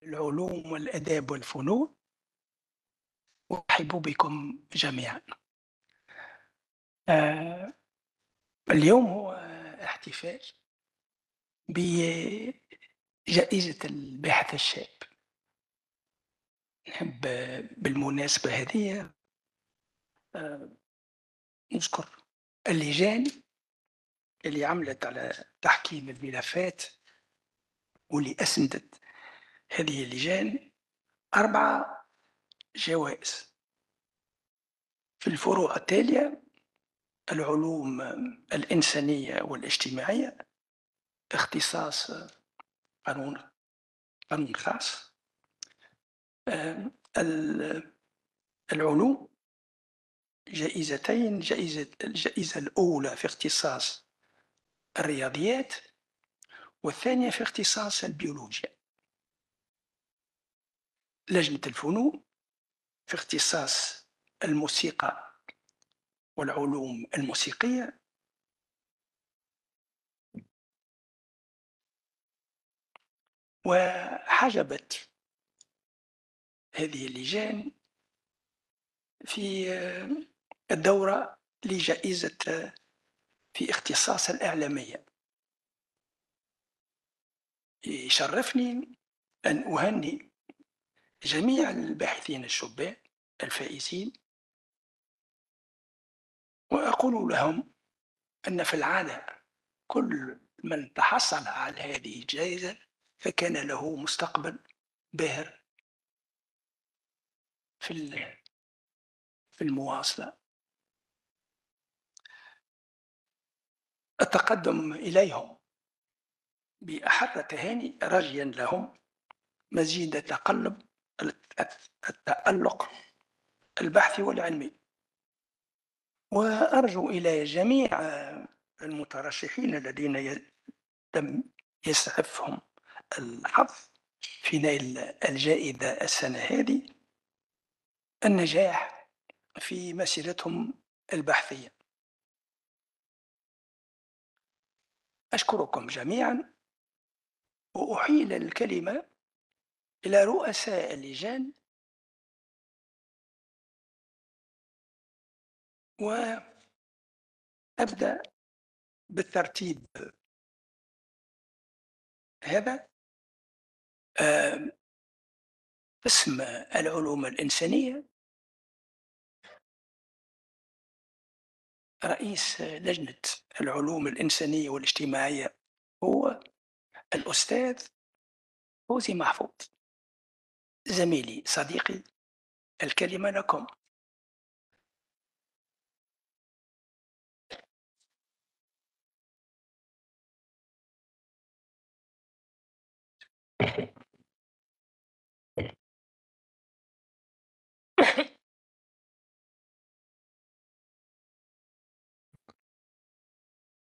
العلوم والآداب والفنون. أرحب بكم جميعا. آه، اليوم هو احتفال بجائزة الباحث الشاب. نحب بالمناسبة هذه آه، نشكر اللجان اللي عملت على تحكيم الملفات واللي أسندت هذه اللجان 4 جوائز في الفروع التالية: العلوم الإنسانية والاجتماعية، اختصاص قانون خاص، العلوم جائزتين، الجائزة الأولى في اختصاص الرياضيات والثانية في اختصاص البيولوجيا. لجنة الفنون في اختصاص الموسيقى والعلوم الموسيقية، وحجبت هذه اللجان في الدورة لجائزة في اختصاص الإعلامية. يشرفني أن أهنئ جميع الباحثين الشبان الفائزين، وأقول لهم أن في العادة كل من تحصل على هذه الجائزة فكان له مستقبل باهر في المواصلة. أتقدم إليهم بأحر التهاني راجيا لهم مزيد التألق البحثي والعلمي، وأرجو إلى جميع المترشحين الذين لم يسعفهم الحظ في نيل الجائزة السنة هذه النجاح في مسيرتهم البحثية. أشكركم جميعا، وأحيل الكلمة إلى رؤساء اللجان، وأبدأ بالترتيب هذا. قسم العلوم الإنسانية، رئيس لجنة العلوم الإنسانية والاجتماعية هو الأستاذ فوزي محفوظ. زميلي صديقي، الكلمة لكم.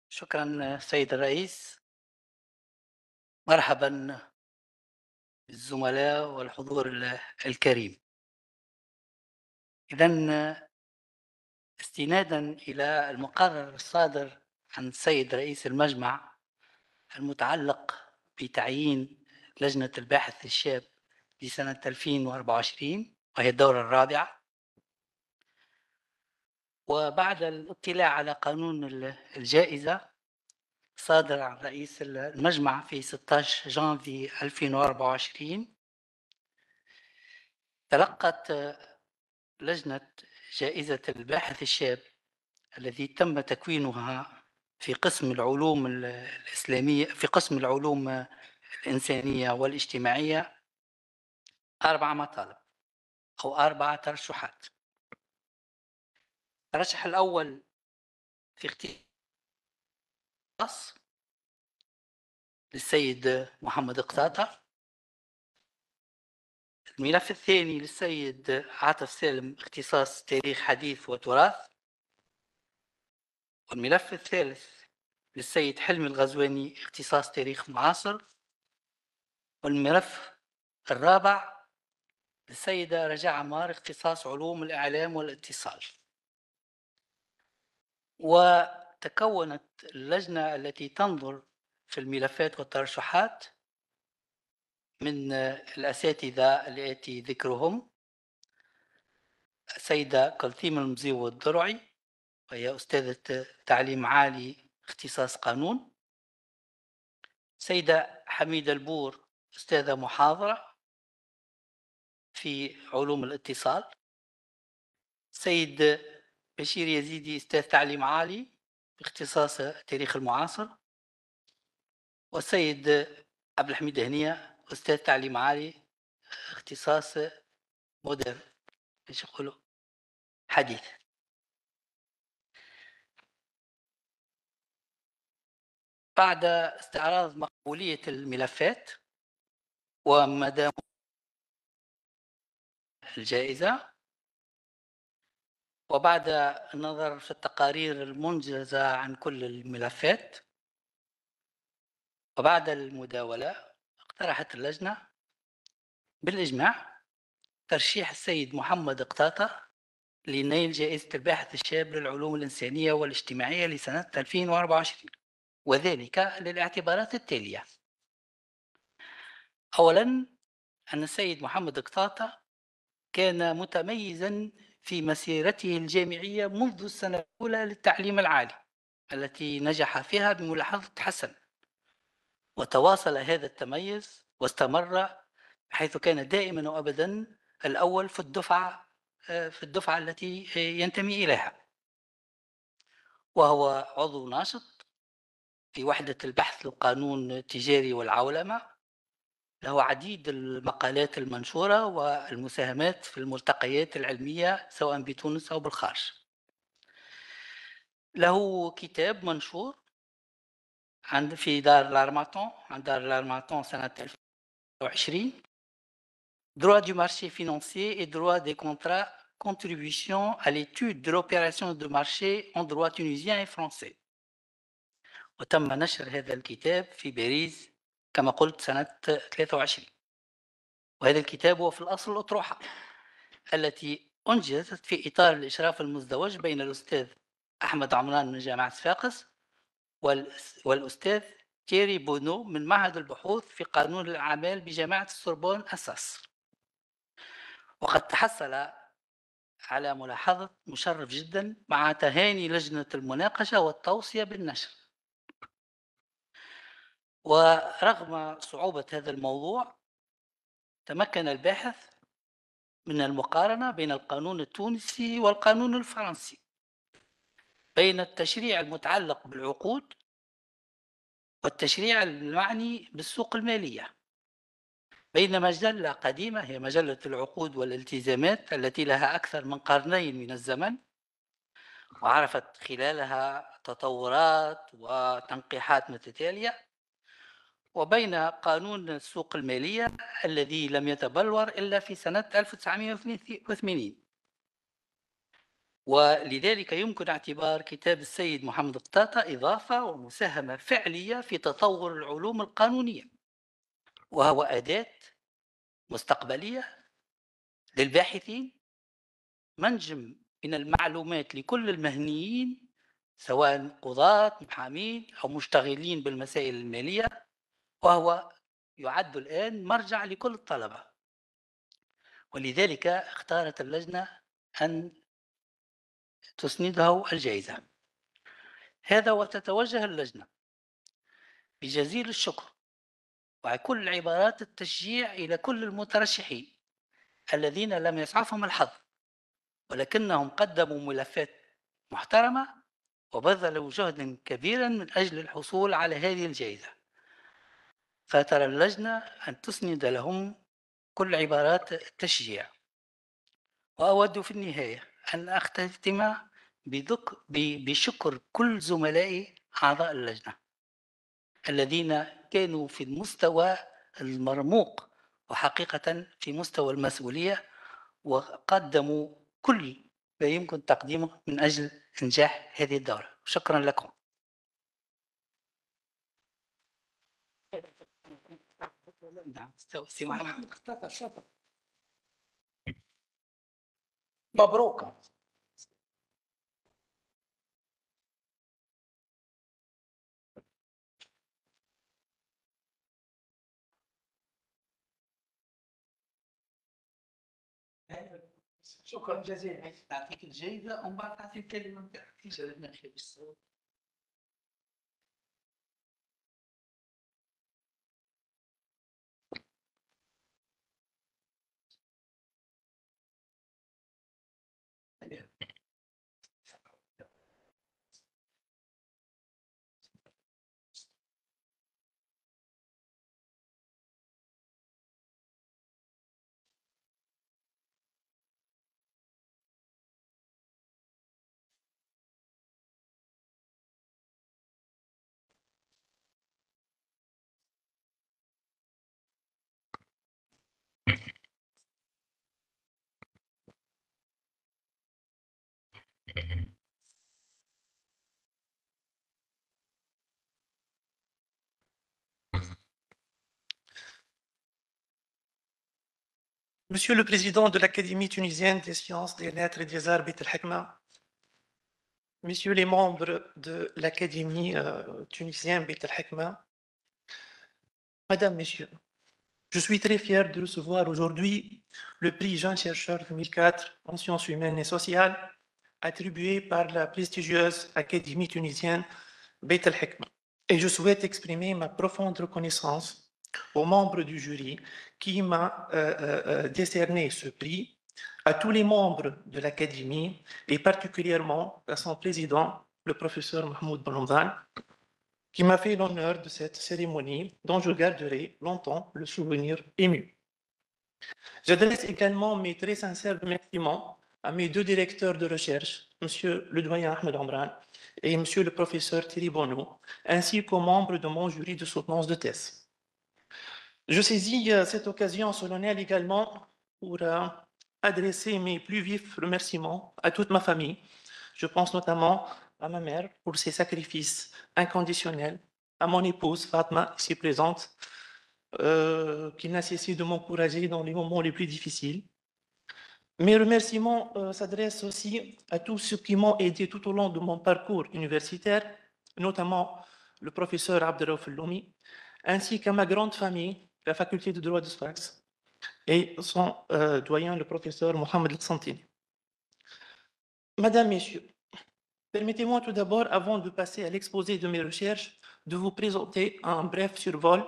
شكرا سيد الرئيس. مرحبا بالزملاء والحضور الكريم. إذن استنادا إلى المقرر الصادر عن السيد رئيس المجمع المتعلق بتعيين لجنة الباحث الشاب لسنة 2024 وهي الدورة الرابعة، وبعد الاطلاع على قانون الجائزة صادر عن رئيس المجمع في 16 جانفي 2024، تلقت لجنة جائزة الباحث الشاب الذي تم تكوينها في قسم العلوم الإسلامية في قسم العلوم الإنسانية والاجتماعية 4 مطالب أو 4 ترشحات. الترشح الأول في اختصاص للسيد محمد قطاطة. الملف الثاني للسيد عاطف سالم، اختصاص تاريخ حديث وتراث. والملف الثالث للسيد حلمي الغزواني، اختصاص تاريخ معاصر. والملف الرابع للسيدة رجاء عمار، اختصاص علوم الإعلام والاتصال. وتكونت اللجنة التي تنظر في الملفات والترشحات من الأساتذة الآتي ذكرهم: السيدة كلثيم المزيو الضرعي، وهي أستاذة تعليم عالي اختصاص قانون. سيدة حميدة البور، أستاذة محاضرة في علوم الاتصال. سيد بشير يزيدي، أستاذ تعليم عالي باختصاص التاريخ المعاصر. والسيد عبد الحميد هنية، أستاذ تعليم عالي اختصاص مودرن، ايش يقولوا، حديث. بعد استعراض مقبولية الملفات ومدى الجائزة، وبعد النظر في التقارير المنجزة عن كل الملفات، وبعد المداولة، اقترحت اللجنة بالإجماع ترشيح السيد محمد قطاطة لنيل جائزة الباحث الشاب للعلوم الإنسانية والاجتماعية لسنة 2024، وذلك للاعتبارات التالية: أولاً، أن السيد محمد قطاطة كان متميزاً في مسيرته الجامعية منذ السنة الأولى للتعليم العالي التي نجح فيها بملاحظة حسن، وتواصل هذا التميز واستمر، حيث كان دائماً وأبداً الأول في الدفعة التي ينتمي إليها، وهو عضو ناشط في وحدة البحث للقانون التجاري والعولمة. له عديد المقالات المنشورة والمساهمات في الملتقيات العلمية سواء بتونس أو بالخارج. له كتاب منشور في دار الأرماتون سنة 2020: Droit du marché financier et droit des contrats, contribution à l'étude de l'opération de marché en droit tunisien et français. وتم نشر هذا الكتاب في باريس كما قلت سنة 23. وهذا الكتاب هو في الأصل الأطروحة التي أنجزت في إطار الإشراف المزدوج بين الأستاذ أحمد عمران من جامعة صفاقس والأستاذ تيري بونو من معهد البحوث في قانون الأعمال بجامعة السوربون أساس. وقد تحصل على ملاحظة مشرف جدا مع تهاني لجنة المناقشة والتوصية بالنشر. ورغم صعوبة هذا الموضوع، تمكن الباحث من المقارنة بين القانون التونسي والقانون الفرنسي، بين التشريع المتعلق بالعقود والتشريع المعني بالسوق المالية، بين مجلة قديمة هي مجلة العقود والالتزامات التي لها أكثر من قرنين من الزمن وعرفت خلالها تطورات وتنقيحات متتالية، وبين قانون السوق المالية الذي لم يتبلور إلا في سنة 1982. ولذلك يمكن اعتبار كتاب السيد محمد قطاطة إضافة ومساهمة فعلية في تطور العلوم القانونية، وهو أداة مستقبلية للباحثين، منجم من المعلومات لكل المهنيين سواء قضاة، محامين أو مشتغلين بالمسائل المالية، وهو يعد الآن مرجع لكل الطلبة. ولذلك اختارت اللجنة أن تسنده الجائزة. هذا وتتوجه اللجنة بجزيل الشكر وكل عبارات التشجيع إلى كل المترشحين الذين لم يسعفهم الحظ، ولكنهم قدموا ملفات محترمة وبذلوا جهدا كبيرا من أجل الحصول على هذه الجائزة، فترى اللجنة أن تسند لهم كل عبارات التشجيع. وأود في النهاية أن أختتم بشكر كل زملائي أعضاء اللجنة الذين كانوا في المستوى المرموق وحقيقة في مستوى المسؤولية، وقدموا كل ما يمكن تقديمه من أجل إنجاح هذه الدورة. شكرا لكم. مبروك. شكرا جزيلا، يعطيك الجيدة. ومن بعد تعطي الكلمة نتاعك. Monsieur le Président de l'Académie tunisienne des sciences, des lettres et des arts Beit el-Hekma, Messieurs les membres de l'Académie tunisienne Beit el-Hekma, Madame, Messieurs, je suis très fier de recevoir aujourd'hui le prix Jeune Chercheur 2004 en sciences humaines et sociales, attribué par la prestigieuse Académie tunisienne Beit el-Hekma. Et je souhaite exprimer ma profonde reconnaissance aux membres du jury qui m'a décerné ce prix, à tous les membres de l'Académie et particulièrement à son président, le professeur Mahmoud Benhamdan, qui m'a fait l'honneur de cette cérémonie dont je garderai longtemps le souvenir ému. J'adresse également mes très sincères remerciements à mes deux directeurs de recherche, M. le doyen Ahmed Omran et M. le professeur Thierry Bonneau, ainsi qu'aux membres de mon jury de soutenance de thèse. Je saisis cette occasion solennelle également pour adresser mes plus vifs remerciements à toute ma famille. Je pense notamment à ma mère pour ses sacrifices inconditionnels, à mon épouse Fatma, ici présente, qui n'a cessé de m'encourager dans les moments les plus difficiles. Mes remerciements s'adressent aussi à tous ceux qui m'ont aidé tout au long de mon parcours universitaire, notamment le professeur Abdelraouf Loumi, ainsi qu'à ma grande famille, la faculté de droit de Sfax, et son doyen, le professeur Mohamed El-Santini. Madame, Messieurs, permettez-moi tout d'abord, avant de passer à l'exposé de mes recherches, de vous présenter un bref survol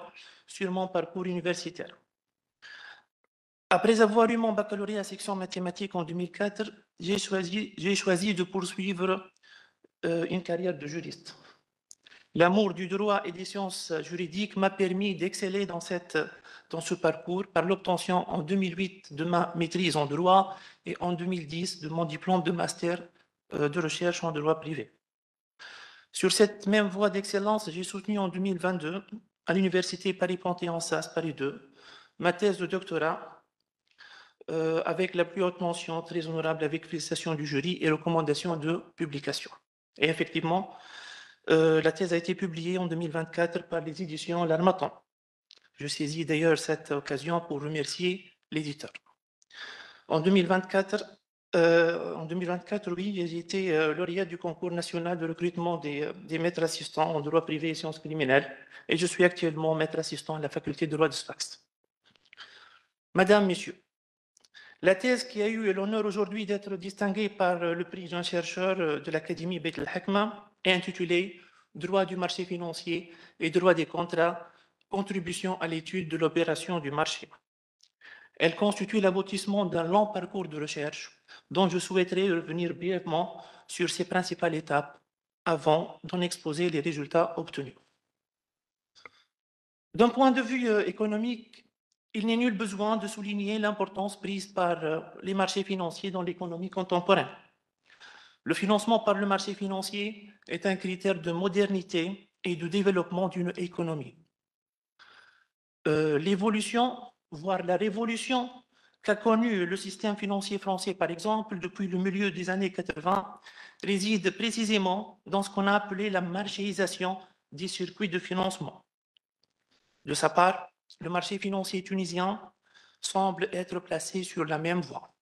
sur mon parcours universitaire. Après avoir eu mon baccalauréat à section mathématiques en 2004, j'ai choisi de poursuivre une carrière de juriste. L'amour du droit et des sciences juridiques m'a permis d'exceller dans ce parcours par l'obtention en 2008 de ma maîtrise en droit et en 2010 de mon diplôme de master de recherche en droit privé. Sur cette même voie d'excellence, j'ai soutenu en 2022 à l'université Paris-Panthéon-Sas, Paris 2, ma thèse de doctorat avec la plus haute mention, très honorable, avec félicitations du jury et recommandations de publication. Et effectivement, la thèse a été publiée en 2024 par les éditions L'Harmattan. Je saisis d'ailleurs cette occasion pour remercier l'éditeur. En 2024, oui, j'ai été lauréat du concours national de recrutement des maîtres assistants en droit privé et sciences criminelles, et je suis actuellement maître assistant à la faculté de droit de Sfax. Madame, Messieurs, la thèse qui a eu l'honneur aujourd'hui d'être distinguée par le prix Jeune Chercheur de l'Académie Beit el-Hekma est intitulée Droit du marché financier et droit des contrats, contribution à l'étude de l'opération du marché. Elle constitue l'aboutissement d'un long parcours de recherche dont je souhaiterais revenir brièvement sur ses principales étapes avant d'en exposer les résultats obtenus. D'un point de vue économique, il n'est nul besoin de souligner l'importance prise par les marchés financiers dans l'économie contemporaine. Le financement par le marché financier est un critère de modernité et de développement d'une économie. L'évolution, voire la révolution qu'a connue le système financier français, par exemple, depuis le milieu des années 80, réside précisément dans ce qu'on a appelé la marchéisation des circuits de financement. De sa part, le marché financier tunisien semble être placé sur la même voie.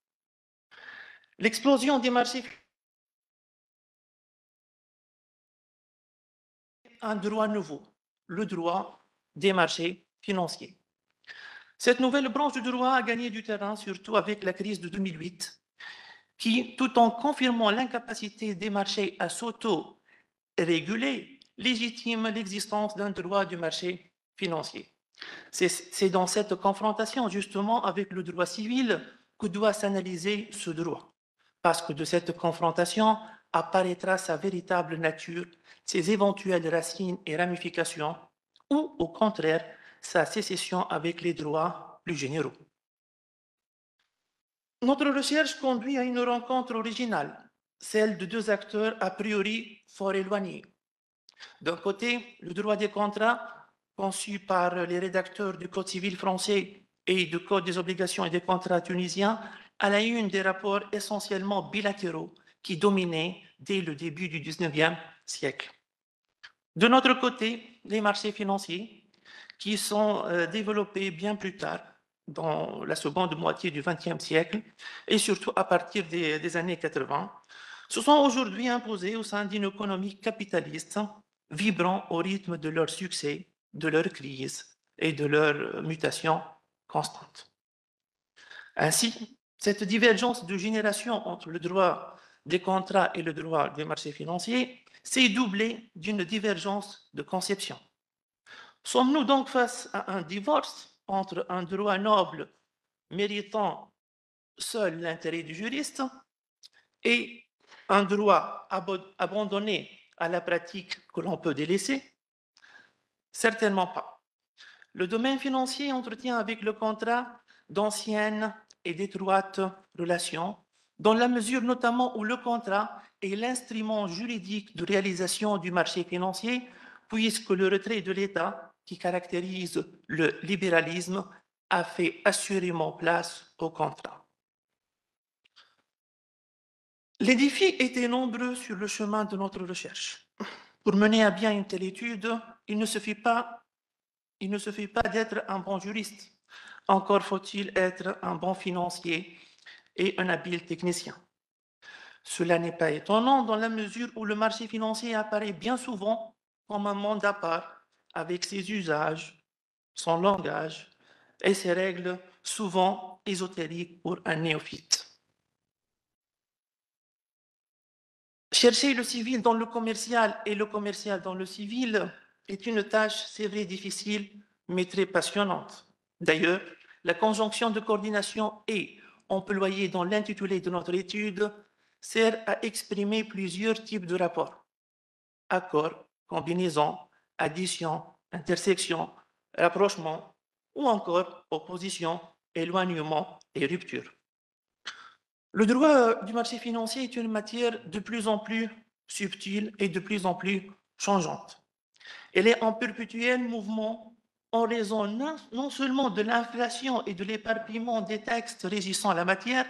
L'explosion des marchés un droit nouveau, le droit des marchés financiers. Cette nouvelle branche du droit a gagné du terrain, surtout avec la crise de 2008, qui, tout en confirmant l'incapacité des marchés à s'auto-réguler, légitime l'existence d'un droit du marché financier. C'est dans cette confrontation, justement, avec le droit civil que doit s'analyser ce droit. Parce que de cette confrontation apparaîtra sa véritable nature, ses éventuelles racines et ramifications, ou, au contraire, sa sécession avec les droits plus généraux. Notre recherche conduit à une rencontre originale, celle de deux acteurs a priori fort éloignés. D'un côté, le droit des contrats, conçu par les rédacteurs du Code civil français et du Code des obligations et des contrats tunisiens, à la une des rapports essentiellement bilatéraux qui dominaient dès le début du XIXe siècle. De notre côté, les marchés financiers, qui sont développés bien plus tard, dans la seconde moitié du XXe siècle, et surtout à partir des années 80, se sont aujourd'hui imposés au sein d'une économie capitaliste, vibrant au rythme de leur succès, de leur crise et de leur mutation constante. Ainsi, cette divergence de génération entre le droit des contrats et le droit des marchés financiers s'est doublée d'une divergence de conception. Sommes-nous donc face à un divorce entre un droit noble méritant seul l'intérêt du juriste et un droit abandonné à la pratique que l'on peut délaisser? Certainement pas. Le domaine financier entretient avec le contrat d'anciennes et d'étroites relations, dans la mesure notamment où le contrat est l'instrument juridique de réalisation du marché financier, puisque le retrait de l'État, qui caractérise le libéralisme, a fait assurément place au contrat. Les défis étaient nombreux sur le chemin de notre recherche. Pour mener à bien une telle étude, il ne suffit pas d'être un bon juriste. Encore faut-il être un bon financier et un habile technicien. Cela n'est pas étonnant dans la mesure où le marché financier apparaît bien souvent comme un monde à part, avec ses usages, son langage et ses règles souvent ésotériques pour un néophyte. Chercher le civil dans le commercial et le commercial dans le civil est une tâche, c'est vrai, difficile, mais très passionnante. D'ailleurs, la conjonction de coordination et employée dans l'intitulé de notre étude sert à exprimer plusieurs types de rapports. Accords, combinaisons, addition, intersection, rapprochement, ou encore opposition, éloignement et rupture. Le droit du marché financier est une matière de plus en plus subtile et de plus en plus changeante. Elle est en perpétuel mouvement en raison non seulement de l'inflation et de l'éparpillement des textes régissant la matière,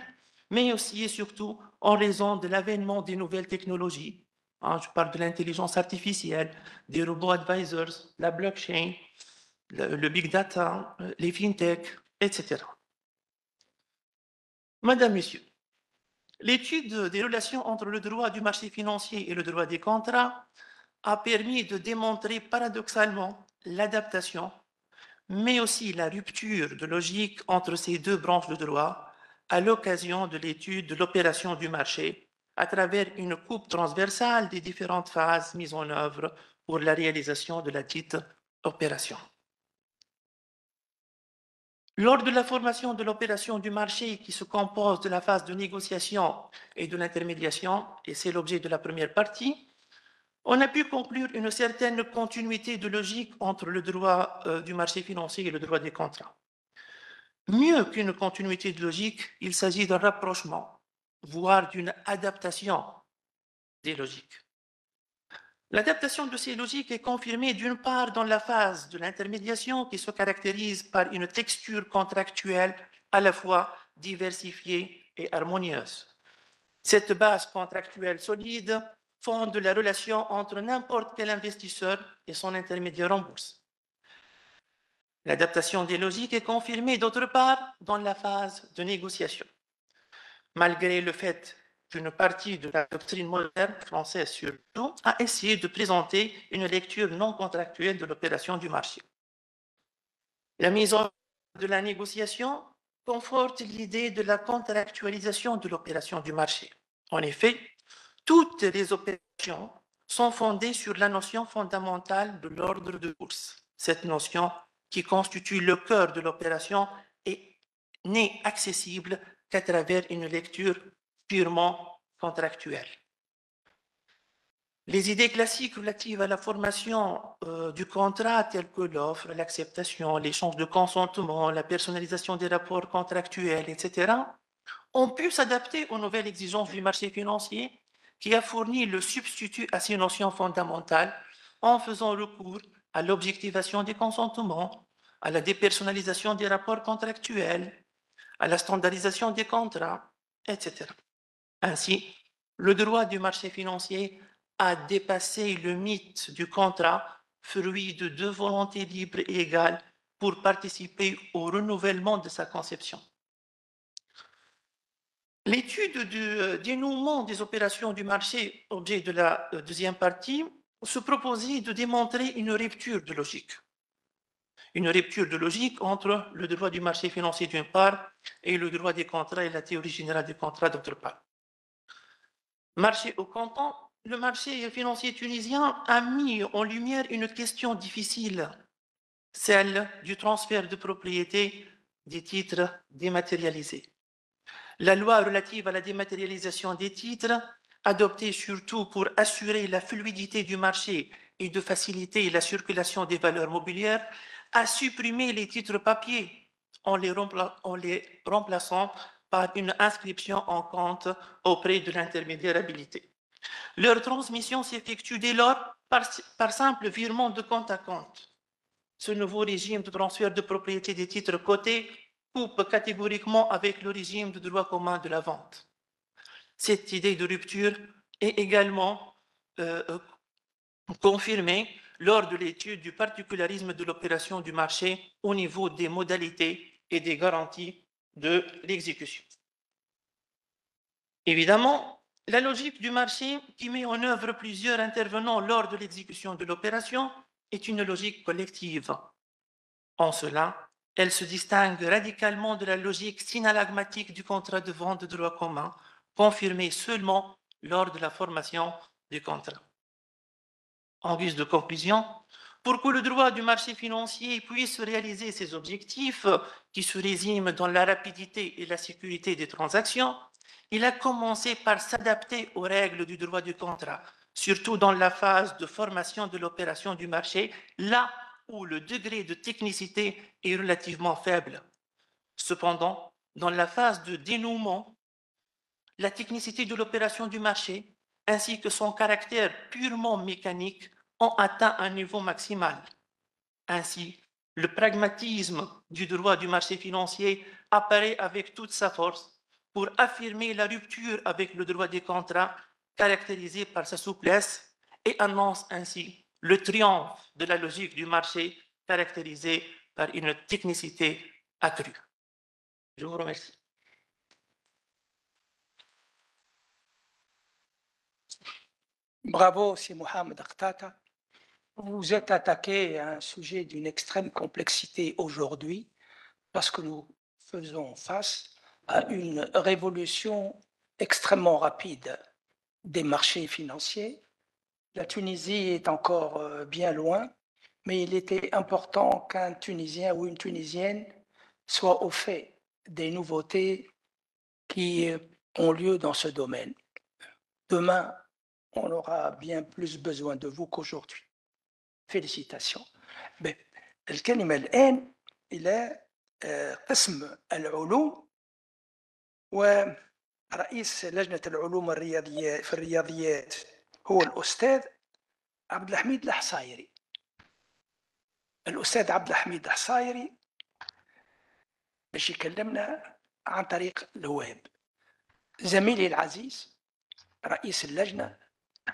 mais aussi et surtout en raison de l'avènement des nouvelles technologies. Je parle de l'intelligence artificielle, des robots advisors, la blockchain, le big data, les fintech, etc. Madame, Monsieur, l'étude des relations entre le droit du marché financier et le droit des contrats a permis de démontrer paradoxalement l'adaptation, mais aussi la rupture de logique entre ces deux branches de droit à l'occasion de l'étude de l'opération du marché à travers une coupe transversale des différentes phases mises en œuvre pour la réalisation de la dite opération. Lors de la formation de l'opération du marché qui se compose de la phase de négociation et de l'intermédiation, et c'est l'objet de la première partie, on a pu conclure une certaine continuité de logique entre le droit du marché financier et le droit des contrats. Mieux qu'une continuité de logique, il s'agit d'un rapprochement, voire d'une adaptation des logiques. L'adaptation de ces logiques est confirmée d'une part dans la phase de l'intermédiation qui se caractérise par une texture contractuelle à la fois diversifiée et harmonieuse. Cette base contractuelle solide fonde la relation entre n'importe quel investisseur et son intermédiaire en bourse. L'adaptation des logiques est confirmée d'autre part dans la phase de négociation. Malgré le fait qu'une partie de la doctrine moderne française surtout a essayé de présenter une lecture non contractuelle de l'opération du marché. La mise en œuvre de la négociation conforte l'idée de la contractualisation de l'opération du marché. En effet, toutes les opérations sont fondées sur la notion fondamentale de l'ordre de bourse. Cette notion, qui constitue le cœur de l'opération, n'est accessible qu'à travers une lecture purement contractuelle. Les idées classiques relatives à la formation du contrat, telles que l'offre, l'acceptation, l'échange de consentement, la personnalisation des rapports contractuels, etc., ont pu s'adapter aux nouvelles exigences du marché financier qui a fourni le substitut à ces notions fondamentales en faisant recours à l'objectivation des consentements, à la dépersonnalisation des rapports contractuels, à la standardisation des contrats, etc. Ainsi, le droit du marché financier a dépassé le mythe du contrat, fruit de deux volontés libres et égales pour participer au renouvellement de sa conception. L'étude du dénouement des opérations du marché, objet de la deuxième partie, se proposait de démontrer une rupture de logique. Une rupture de logique entre le droit du marché financier d'une part et le droit des contrats et la théorie générale des contrats d'autre part. Marché au comptant, le marché financier tunisien a mis en lumière une question difficile, celle du transfert de propriété des titres dématérialisés. La loi relative à la dématérialisation des titres, adoptée surtout pour assurer la fluidité du marché et de faciliter la circulation des valeurs mobilières, a supprimé les titres papier en les remplaçant par une inscription en compte auprès de l'intermédiaire habilité. Leur transmission s'effectue dès lors par simple virement de compte à compte. Ce nouveau régime de transfert de propriété des titres cotés coupe catégoriquement avec le régime de droit commun de la vente. Cette idée de rupture est également confirmée lors de l'étude du particularisme de l'opération du marché au niveau des modalités et des garanties de l'exécution. Évidemment, la logique du marché qui met en œuvre plusieurs intervenants lors de l'exécution de l'opération est une logique collective. En cela, elle se distingue radicalement de la logique synalagmatique du contrat de vente de droit commun, confirmée seulement lors de la formation du contrat. En guise de conclusion, pour que le droit du marché financier puisse réaliser ses objectifs, qui se résument dans la rapidité et la sécurité des transactions, il a commencé par s'adapter aux règles du droit du contrat, surtout dans la phase de formation de l'opération du marché, là où le degré de technicité est relativement faible. Cependant, dans la phase de dénouement, la technicité de l'opération du marché, ainsi que son caractère purement mécanique, ont atteint un niveau maximal. Ainsi, le pragmatisme du droit du marché financier apparaît avec toute sa force pour affirmer la rupture avec le droit des contrats, caractérisé par sa souplesse, et annonce ainsi le triomphe de la logique du marché, caractérisée par une technicité accrue. Je vous remercie. Bravo, c'est Mohamed Akhtata. Vous êtes attaqué à un sujet d'une extrême complexité aujourd'hui parce que nous faisons face à une révolution extrêmement rapide des marchés financiers. La Tunisie est encore bien loin, mais il était important qu'un Tunisien ou une Tunisienne soit au fait des nouveautés qui ont lieu dans ce domaine. Demain, on aura bien plus besoin de vous qu'aujourd'hui. Félicitations. الكلمة الآن إلى قسم العلوم ورئيس لجنة العلوم الرياضية في الرياضيات هو الأستاذ عبد الحميد الحصايري. الأستاذ عبد الحميد الحصايري باش يكلمنا عن طريق الويب. زميلي العزيز رئيس اللجنة،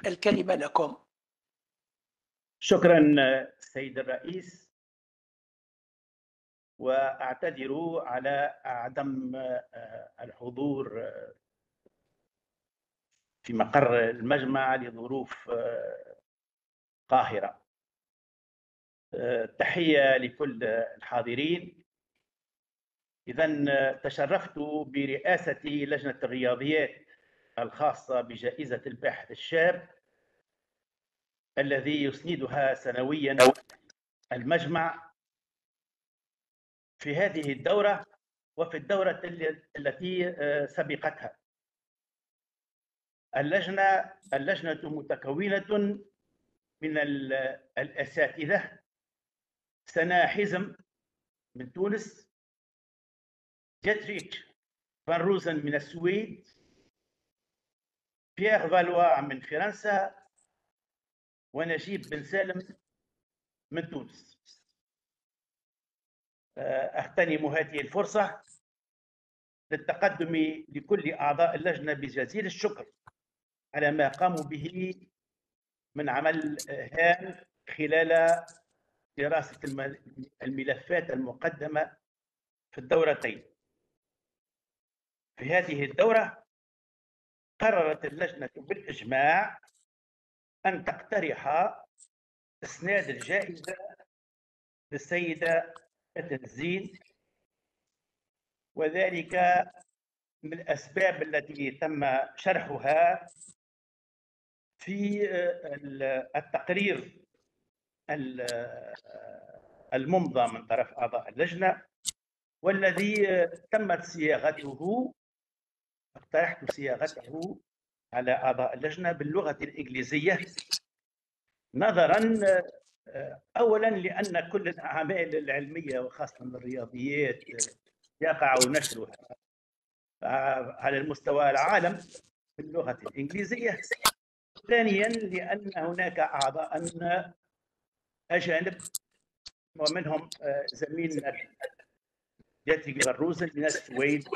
الكلمة لكم. شكرا سيد الرئيس، وأعتذر على عدم الحضور في مقر المجمع لظروف قاهرة. تحية لكل الحاضرين. إذن تشرفت برئاسة لجنة الرياضيات الخاصة بجائزة الباحث الشاب الذي يسندها سنويا المجمع في هذه الدورة وفي الدورة التي سبقتها. اللجنة متكونة من الأساتذة: سناء حزم من تونس، ديتريك فان روزن من السويد، بيير فالوا من فرنسا، ونجيب بن سالم من تونس. أغتنم هذه الفرصة للتقدم لكل أعضاء اللجنة بجزيل الشكر على ما قاموا به من عمل هام خلال دراسة الملفات المقدمة في الدورتين. في هذه الدورة قررت اللجنة بالإجماع أن تقترح إسناد الجائزة للسيدة فاتن الزين، وذلك من الأسباب التي تم شرحها في التقرير الممضى من طرف أعضاء اللجنة، والذي تمت صياغته، اقترحت صياغته على أعضاء اللجنة باللغة الإنجليزية، نظرا أولا لأن كل الأعمال العلمية وخاصة الرياضيات يقع نشرها على المستوى العالم باللغة الإنجليزية. ثانيا لأن هناك أعضاء أجانب ومنهم زميلنا ديتريك فان روزن من السويد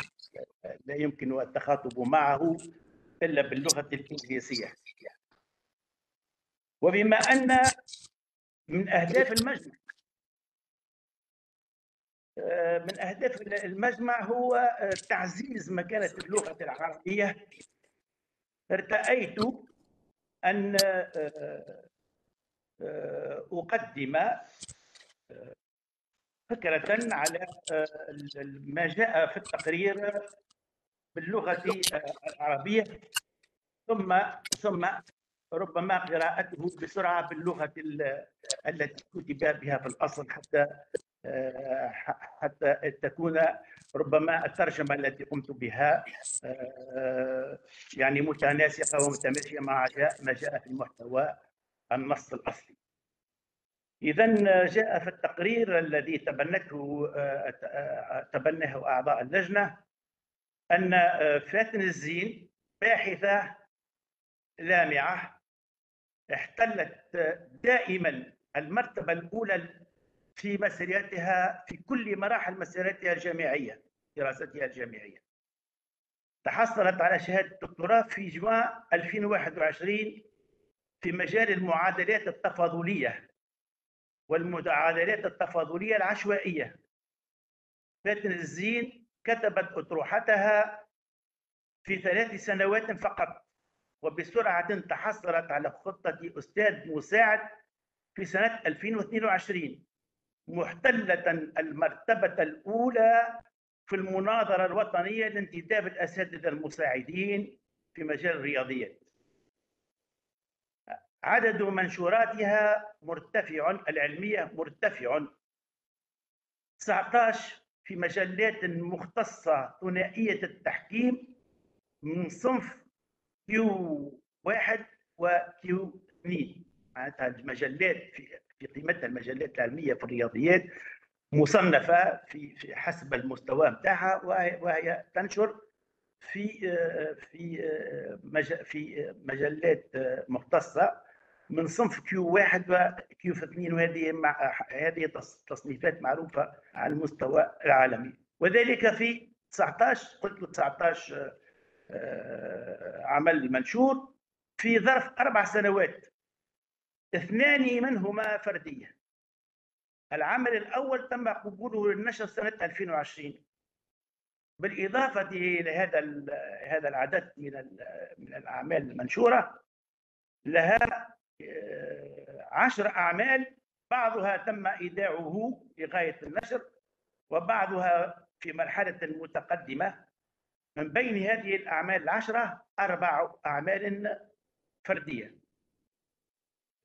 لا يمكن التخاطب معه إلا باللغة الإنجليزية. وبما أن من أهداف المجمع هو تعزيز مكانة اللغة العربية، ارتأيت أن أقدم فكرة على ما جاء في التقرير باللغة العربية، ثم ربما قراءته بسرعة باللغة التي كتب بها في الأصل حتى تكون ربما الترجمة التي قمت بها يعني متناسقة ومتماشية مع ما جاء في المحتوى النص الأصلي. إذن جاء في التقرير الذي تبناه أعضاء اللجنة أن فاتن الزين باحثة لامعة احتلت دائما المرتبة الأولى في مسيرتها في كل مراحل مسيرتها الجامعية، دراستها الجامعية. تحصلت على شهادة دكتوراه في جوان 2021 في مجال المعادلات التفاضلية والمعادلات التفاضلية العشوائية. فاتن الزين كتبت أطروحتها في 3 سنوات فقط، وبسرعة تحصلت على خطة أستاذ مساعد في سنة 2022، محتلة المرتبة الأولى في المناظرة الوطنية لانتداب الأساتذة المساعدين في مجال الرياضيات. عدد منشوراتها العلمية مرتفع، 19 في مجلات مختصة ثنائية التحكيم من صنف Q1 و Q2، معناتها المجلات في قيمتها المجلات العلمية في الرياضيات مصنفة في حسب المستوى متاعها، وهي تنشر في مجلات مختصة من صنف Q1 و Q2، وهذه تصنيفات معروفة على المستوى العالمي. وذلك في 19 عمل منشور في ظرف 4 سنوات، 2 منهما فردية. العمل الأول تم قبوله للنشر سنة 2020، بالإضافة إلى هذا العدد من الأعمال المنشورة، لها 10 أعمال، بعضها تم إيداعه لغاية النشر، وبعضها في مرحلة متقدمة. من بين هذه الأعمال ال10 4 أعمال فردية.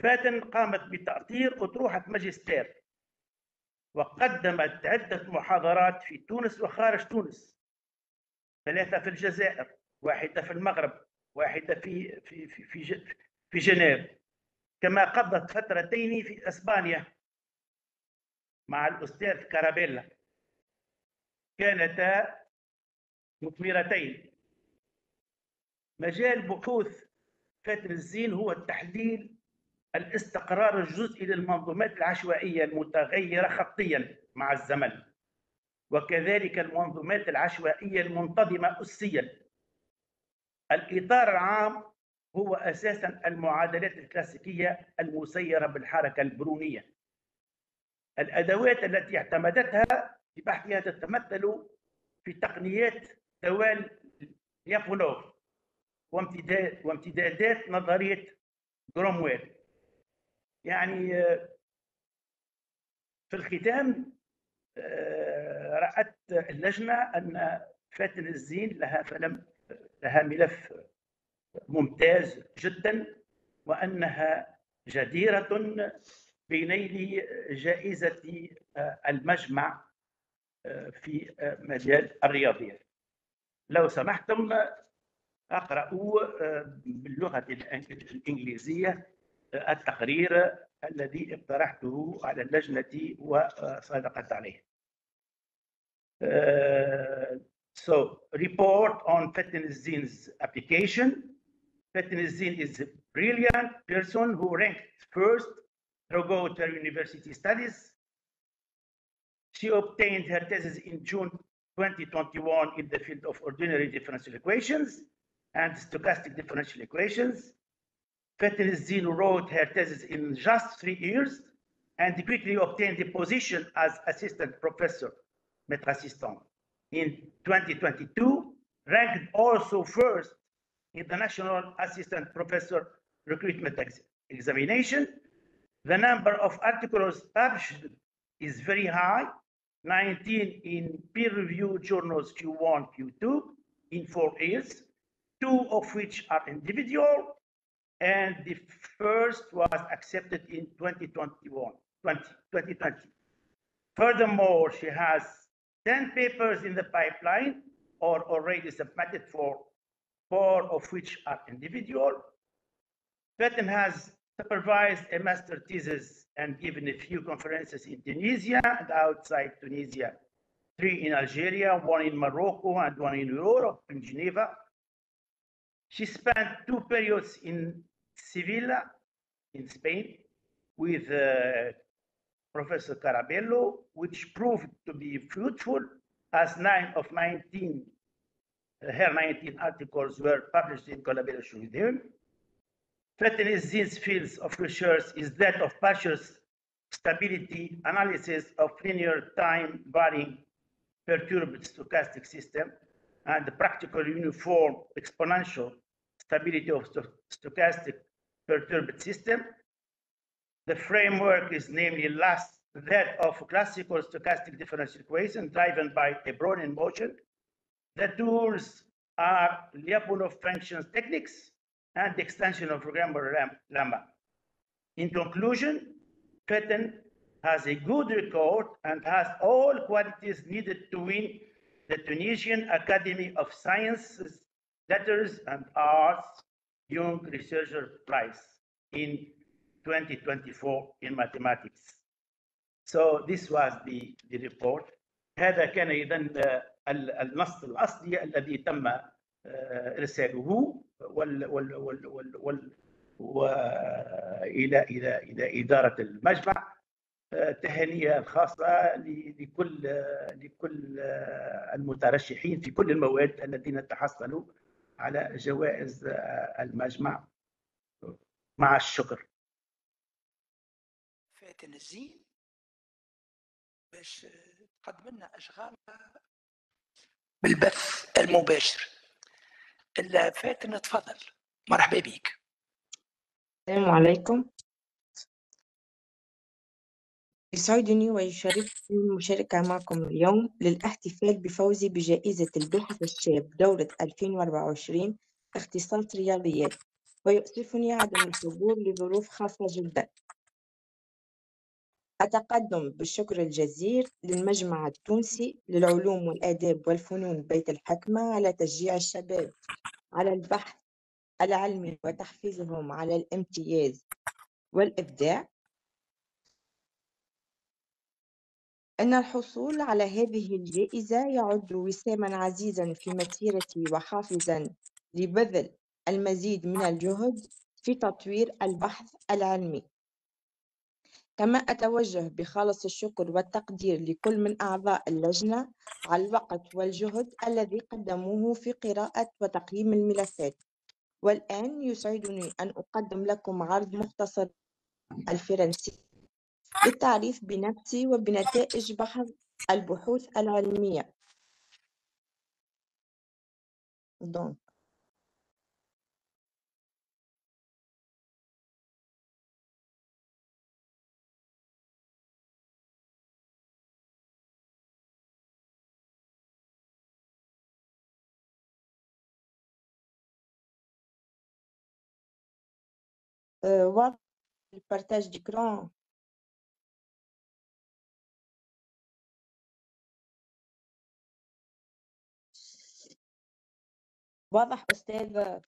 فاتن قامت بتأطير أطروحة ماجستير وقدمت عدة محاضرات في تونس وخارج تونس، 3 في الجزائر، 1 في المغرب، 1 في جنيف، كما قضت فترتين في إسبانيا مع الأستاذ كارابيلا، كانتا مثمرتين. مجال بحوث فاتن الزين هو تحليل الاستقرار الجزئي للمنظومات العشوائية المتغيرة خطيا مع الزمن، وكذلك المنظومات العشوائية المنتظمة أسيا. الإطار العام هو أساسا المعادلات الكلاسيكية المسيرة بالحركة البرونية. الأدوات التي اعتمدتها في بحثها تتمثل في تقنيات دوال ليابونوف وامتدادات نظرية جرومويل. يعني في الختام رأت اللجنة أن فاتن الزين لها ملف ممتاز جدا، وأنها جديرة بنيل جائزة المجمع في مجال الرياضيات. لو سمحتم أقرأ باللغة الإنجليزية التقرير الذي اقترحته على اللجنة وصادقت عليه. So, report on Fatin Zin's application. Fatin Zin is a brilliant person who ranked first throughout her university studies. She obtained her thesis in June 2021 in the field of ordinary differential equations and stochastic differential equations. Fatin Zin wrote her thesis in just 3 years and quickly obtained the position as assistant professor, maître assistant, in 2022, ranked also first in the National Assistant Professor Recruitment Examination. The number of articles published is very high, 19 in peer-reviewed journals Q1, Q2 in 4 years, 2 of which are individual, and the first was accepted in 2020. Furthermore, she has 10 papers in the pipeline or already submitted, for 4 of which are individual. Fatin has supervised a master thesis and given a few conferences in Tunisia and outside Tunisia, 3 in Algeria, 1 in Morocco, and 1 in Europe, in Geneva. She spent 2 periods in Sevilla, in Spain, with Professor Carabello, which proved to be fruitful, as 9 of 19 articles were published in collaboration with him. Fatin Zin's fields of research is that of partial stability analysis of linear time varying perturbed stochastic system and the practical uniform exponential stability of stochastic perturbed system. The framework is namely that of classical stochastic differential equation driven by a Brownian motion. The tools are Lyapunov functions techniques and the extension of Programmer-Lemma. In conclusion, Fatin has a good record and has all qualities needed to win the Tunisian Academy of Sciences, Letters and Arts Young Researcher Prize in 2024 in mathematics. So this was the report. هذا كان إذن النص الأصلي الذي تم إرساله إلى إدارة المجمع. تهنئة الخاصة لكل المترشحين في كل المواد الذين تحصلوا على جوائز المجمع، مع الشكر. فاتن الزين باش تقدم لنا أشغال بالبث المباشر. فاتن تفضل، مرحبا بك. السلام عليكم. يسعدني ويشرفني المشاركة معكم اليوم للاحتفال بفوزي بجائزة الباحث الشاب دورة 2024 اختصاص رياضيات، ويؤسفني عدم الحضور لظروف خاصة جدا. أتقدم بالشكر الجزيل للمجمع التونسي للعلوم والآداب والفنون بيت الحكمة على تشجيع الشباب على البحث العلمي وتحفيزهم على الامتياز والإبداع. إن الحصول على هذه الجائزة يعد وسامًا عزيزًا في مسيرتي وحافزًا لبذل المزيد من الجهد في تطوير البحث العلمي. كما أتوجه بخالص الشكر والتقدير لكل من أعضاء اللجنة على الوقت والجهد الذي قدموه في قراءة وتقييم الملفات. والآن يسعدني أن أقدم لكم عرض مختصر الفرنسي للتعريف بنفسي وبنتائج البحوث العلمية. Donc, واضح البارتاج d'écran. واضح أستاذ.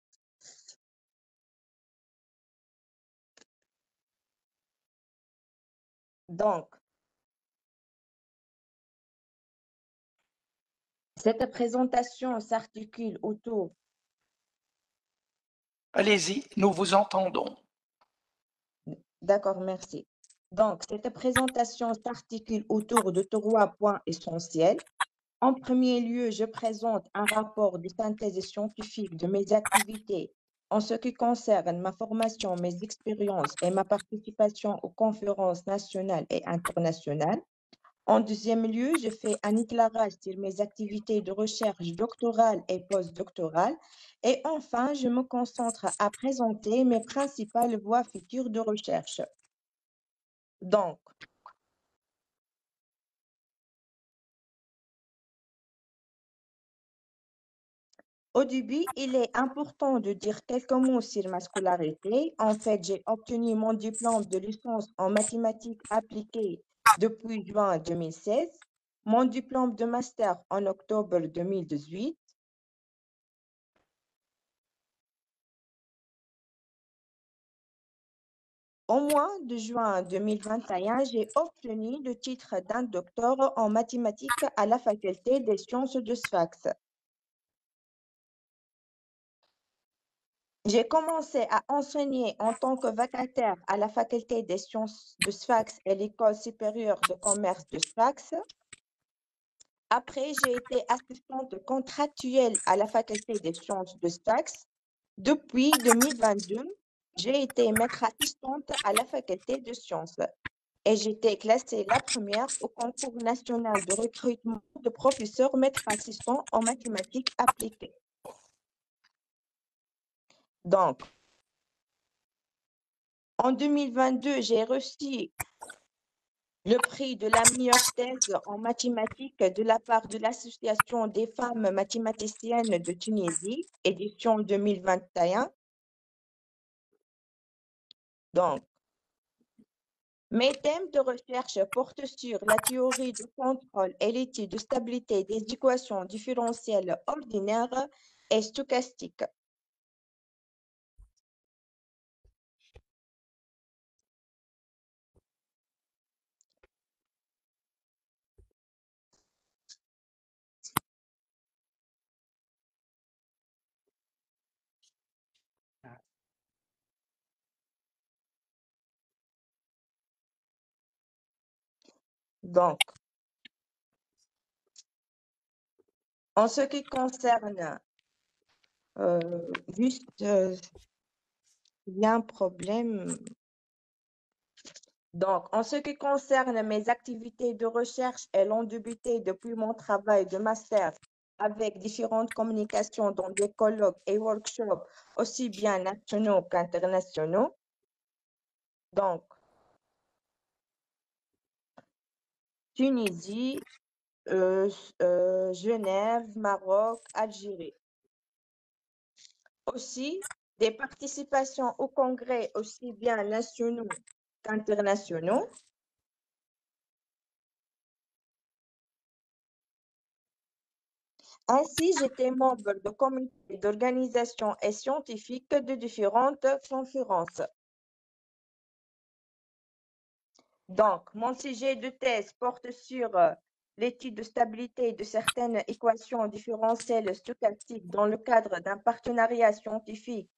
Donc, cette présentation s'articule autour. Allez-y, nous vous entendons. D'accord, merci. Donc, cette présentation s'articule autour de 3 points essentiels. En premier lieu, je présente un rapport de synthèse scientifique de mes activités en ce qui concerne ma formation, mes expériences et ma participation aux conférences nationales et internationales. En deuxième lieu, je fais un éclairage sur mes activités de recherche doctorale et postdoctorale. Et enfin, je me concentre à présenter mes principales voies futures de recherche. Donc, au début, il est important de dire quelques mots sur ma scolarité. En fait, j'ai obtenu mon diplôme de licence en mathématiques appliquées depuis juin 2016, mon diplôme de master en octobre 2018. Au mois de juin 2021, j'ai obtenu le titre d'un docteur en mathématiques à la faculté des sciences de Sfax. J'ai commencé à enseigner en tant que vacataire à la faculté des sciences de Sfax et l'école supérieure de commerce de Sfax. Après, j'ai été assistante contractuelle à la faculté des sciences de Sfax. Depuis 2022, j'ai été maître assistante à la faculté de sciences et j'étais classée la première au concours national de recrutement de professeurs maîtres assistants en mathématiques appliquées. Donc, en 2022, j'ai reçu le prix de la meilleure thèse en mathématiques de la part de l'Association des femmes mathématiciennes de Tunisie, édition 2021. Donc, mes thèmes de recherche portent sur la théorie du contrôle et l'étude de stabilité des équations différentielles ordinaires et stochastiques. Donc, en ce qui concerne, il y a un problème. Donc, en ce qui concerne mes activités de recherche, elles ont débuté depuis mon travail de master avec différentes communications dans des colloques et workshops, aussi bien nationaux qu'internationaux. Donc, Tunisie, Genève, Maroc, Algérie. Aussi, des participations au congrès aussi bien nationaux qu'internationaux. Ainsi, j'étais membre de comités d'organisation et scientifiques de différentes conférences. Donc, mon sujet de thèse porte sur l'étude de stabilité de certaines équations différentielles stochastiques dans le cadre d'un partenariat scientifique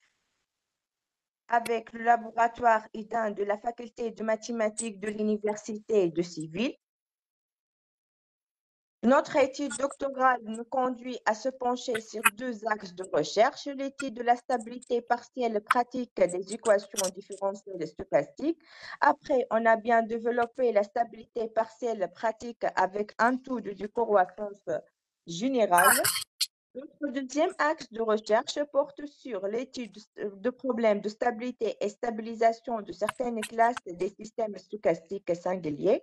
avec le laboratoire IDIN de la faculté de mathématiques de l'Université de Séville. Notre étude doctorale nous conduit à se pencher sur deux axes de recherche, l'étude de la stabilité partielle pratique des équations différentielles stochastiques. Après, on a bien développé la stabilité partielle pratique avec un taux de décroissance générale. Notre deuxième axe de recherche porte sur l'étude de problèmes de stabilité et stabilisation de certaines classes des systèmes stochastiques singuliers.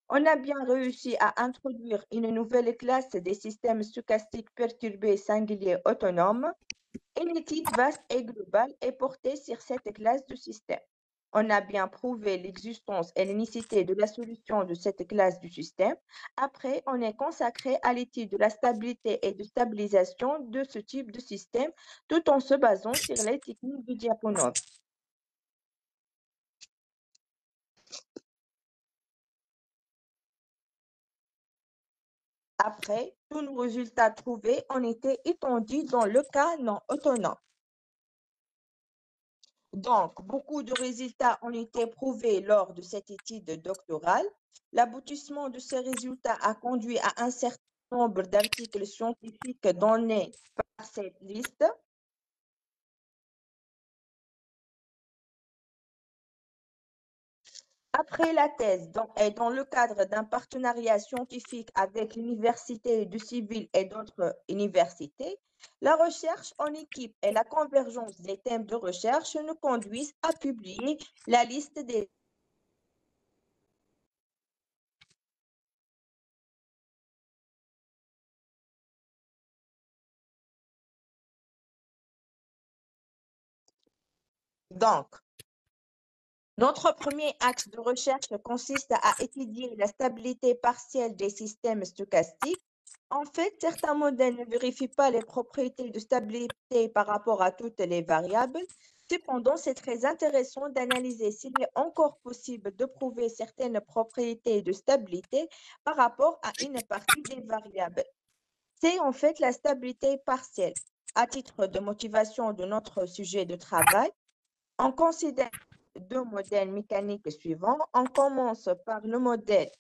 On a bien réussi à introduire une nouvelle classe des systèmes stochastiques perturbés singuliers autonomes. Une étude vaste et globale est portée sur cette classe de système. On a bien prouvé l'existence et l'unicité de la solution de cette classe du système. Après, on est consacré à l'étude de la stabilité et de stabilisation de ce type de système, tout en se basant sur les techniques de Lyapunov. Après, tous nos résultats trouvés ont été étendus dans le cas non autonome. Donc, beaucoup de résultats ont été prouvés lors de cette étude doctorale. L'aboutissement de ces résultats a conduit à un certain nombre d'articles scientifiques donnés par cette liste. Après la thèse, et dans le cadre d'un partenariat scientifique avec l'Université de Séville et d'autres universités, la recherche en équipe et la convergence des thèmes de recherche nous conduisent à publier la liste des Donc, notre premier axe de recherche consiste à étudier la stabilité partielle des systèmes stochastiques. En fait, certains modèles ne vérifient pas les propriétés de stabilité par rapport à toutes les variables. Cependant, c'est très intéressant d'analyser s'il est encore possible de prouver certaines propriétés de stabilité par rapport à une partie des variables. C'est en fait la stabilité partielle. À titre de motivation de notre sujet de travail, on considère deux modèles mécaniques suivants. On commence par le modèle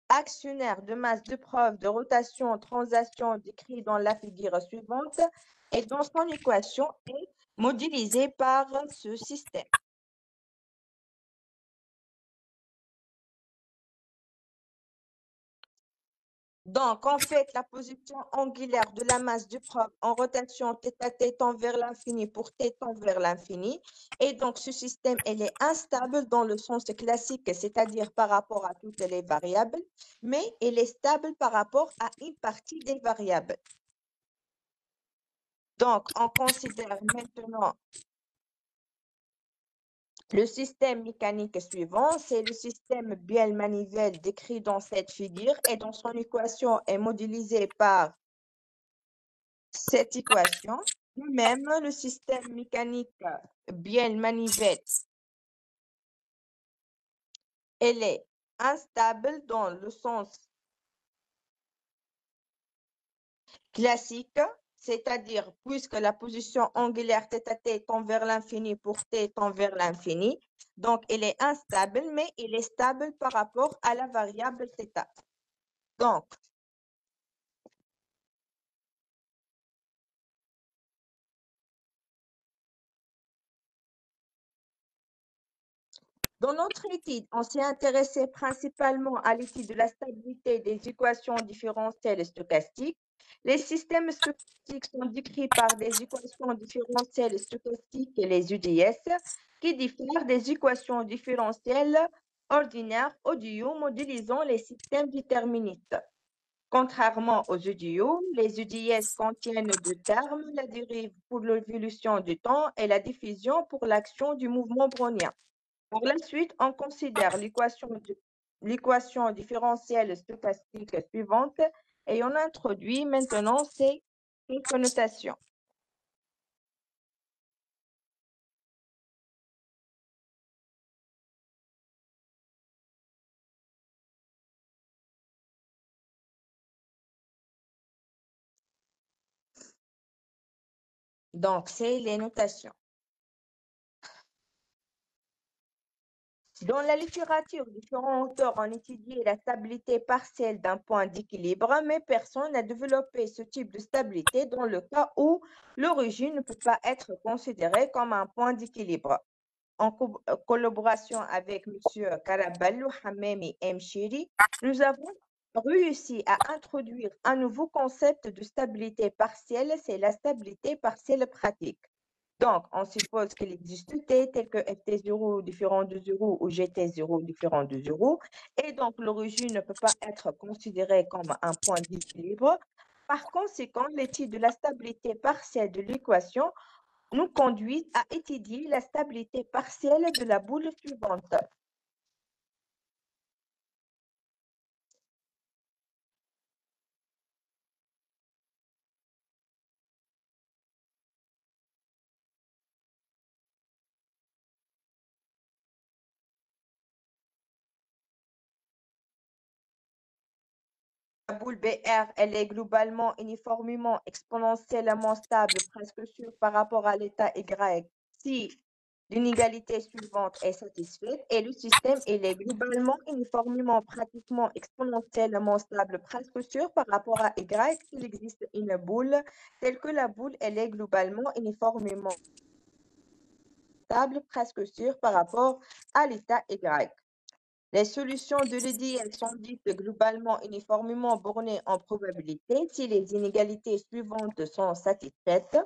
actionnaire de masse de preuve de rotation translation décrit dans la figure suivante et dont son équation est modélisée par ce système. Donc, en fait, la position angulaire de la masse de preuve en rotation θ tend vers l'infini pour t tend vers l'infini. Et donc, ce système, elle est instable dans le sens classique, c'est-à-dire par rapport à toutes les variables, mais elle est stable par rapport à une partie des variables. Donc, on considère maintenant le système mécanique suivant, c'est le système Biel-Manivelle décrit dans cette figure et dont son équation est modélisée par cette équation. Même le système mécanique Biel-Manivelle, elle est instable dans le sens classique, c'est-à-dire puisque la position angulaire θt tend vers l'infini pour t tend vers l'infini, donc elle est instable, mais elle est stable par rapport à la variable θ. Donc, dans notre étude, on s'est intéressé principalement à l'étude de la stabilité des équations différentielles stochastiques. Les systèmes stochastiques sont décrits par des équations différentielles stochastiques, les UDS, qui diffèrent des équations différentielles ordinaires ODU modélisant les systèmes déterministes. Contrairement aux UDU, les UDS contiennent deux termes, la dérive pour l'évolution du temps et la diffusion pour l'action du mouvement brownien. Par la suite, on considère l'équation différentielle stochastique suivante et on introduit maintenant ces connotations. Donc, c'est les notations. Dans la littérature, différents auteurs ont étudié la stabilité partielle d'un point d'équilibre, mais personne n'a développé ce type de stabilité dans le cas où l'origine ne peut pas être considérée comme un point d'équilibre. En collaboration avec M. Karaballo, Hamemi et Mchiri, nous avons réussi à introduire un nouveau concept de stabilité partielle, c'est la stabilité partielle pratique. Donc, on suppose qu'il existe T tel que Ft0 différent de 0 ou Gt0 différent de 0. Et donc, l'origine ne peut pas être considérée comme un point d'équilibre. Par conséquent, l'étude de la stabilité partielle de l'équation nous conduit à étudier la stabilité partielle de la boule suivante. La boule BR, elle est globalement uniformément exponentiellement stable, presque sûre par rapport à l'état Y, si l'inégalité suivante est satisfaite, et le système, il est globalement uniformément pratiquement exponentiellement stable, presque sûr par rapport à Y, s'il existe une boule, telle que la boule, elle est globalement uniformément stable, presque sûre par rapport à l'état Y. Les solutions de l'EDL sont dites globalement uniformément bornées en probabilité si les inégalités suivantes sont satisfaites.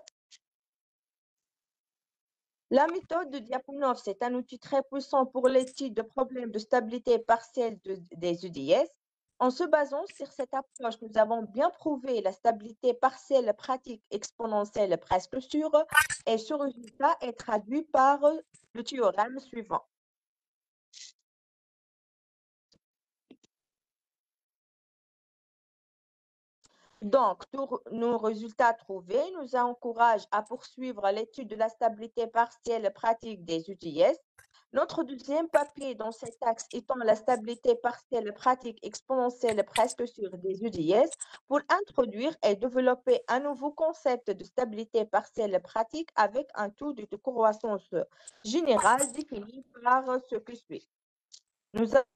La méthode de Lyapunov, c'est un outil très puissant pour l'étude de problèmes de stabilité partielle des UDS. En se basant sur cette approche, nous avons bien prouvé la stabilité partielle pratique exponentielle presque sûre et ce résultat est traduit par le théorème suivant. Donc, tous nos résultats trouvés nous encouragent à poursuivre l'étude de la stabilité partielle pratique des UDS. Notre deuxième papier dans cet axe étant la stabilité partielle pratique exponentielle presque sûre des UDS pour introduire et développer un nouveau concept de stabilité partielle pratique avec un taux de croissance générale défini par ce qui suit. Nous avons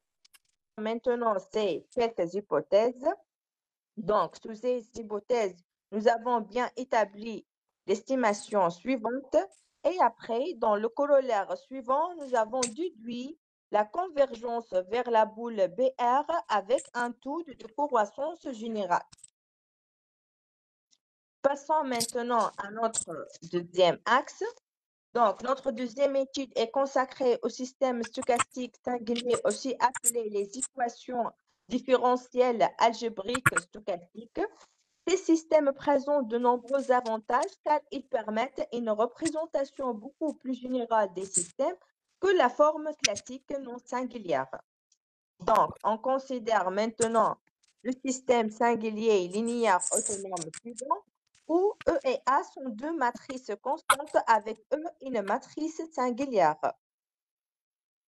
maintenant ces quelques hypothèses. Donc, sous ces hypothèses, nous avons bien établi l'estimation suivante et après, dans le corollaire suivant, nous avons déduit la convergence vers la boule BR avec un taux de croissance générale. Passons maintenant à notre deuxième axe. Donc, notre deuxième étude est consacrée au système stochastique singulier, aussi appelé les équations différentielles algébriques stochastiques. Ces systèmes présentent de nombreux avantages car ils permettent une représentation beaucoup plus générale des systèmes que la forme classique non singulière. Donc, on considère maintenant le système singulier linéaire autonome suivant où E et A sont deux matrices constantes avec E une matrice singulière.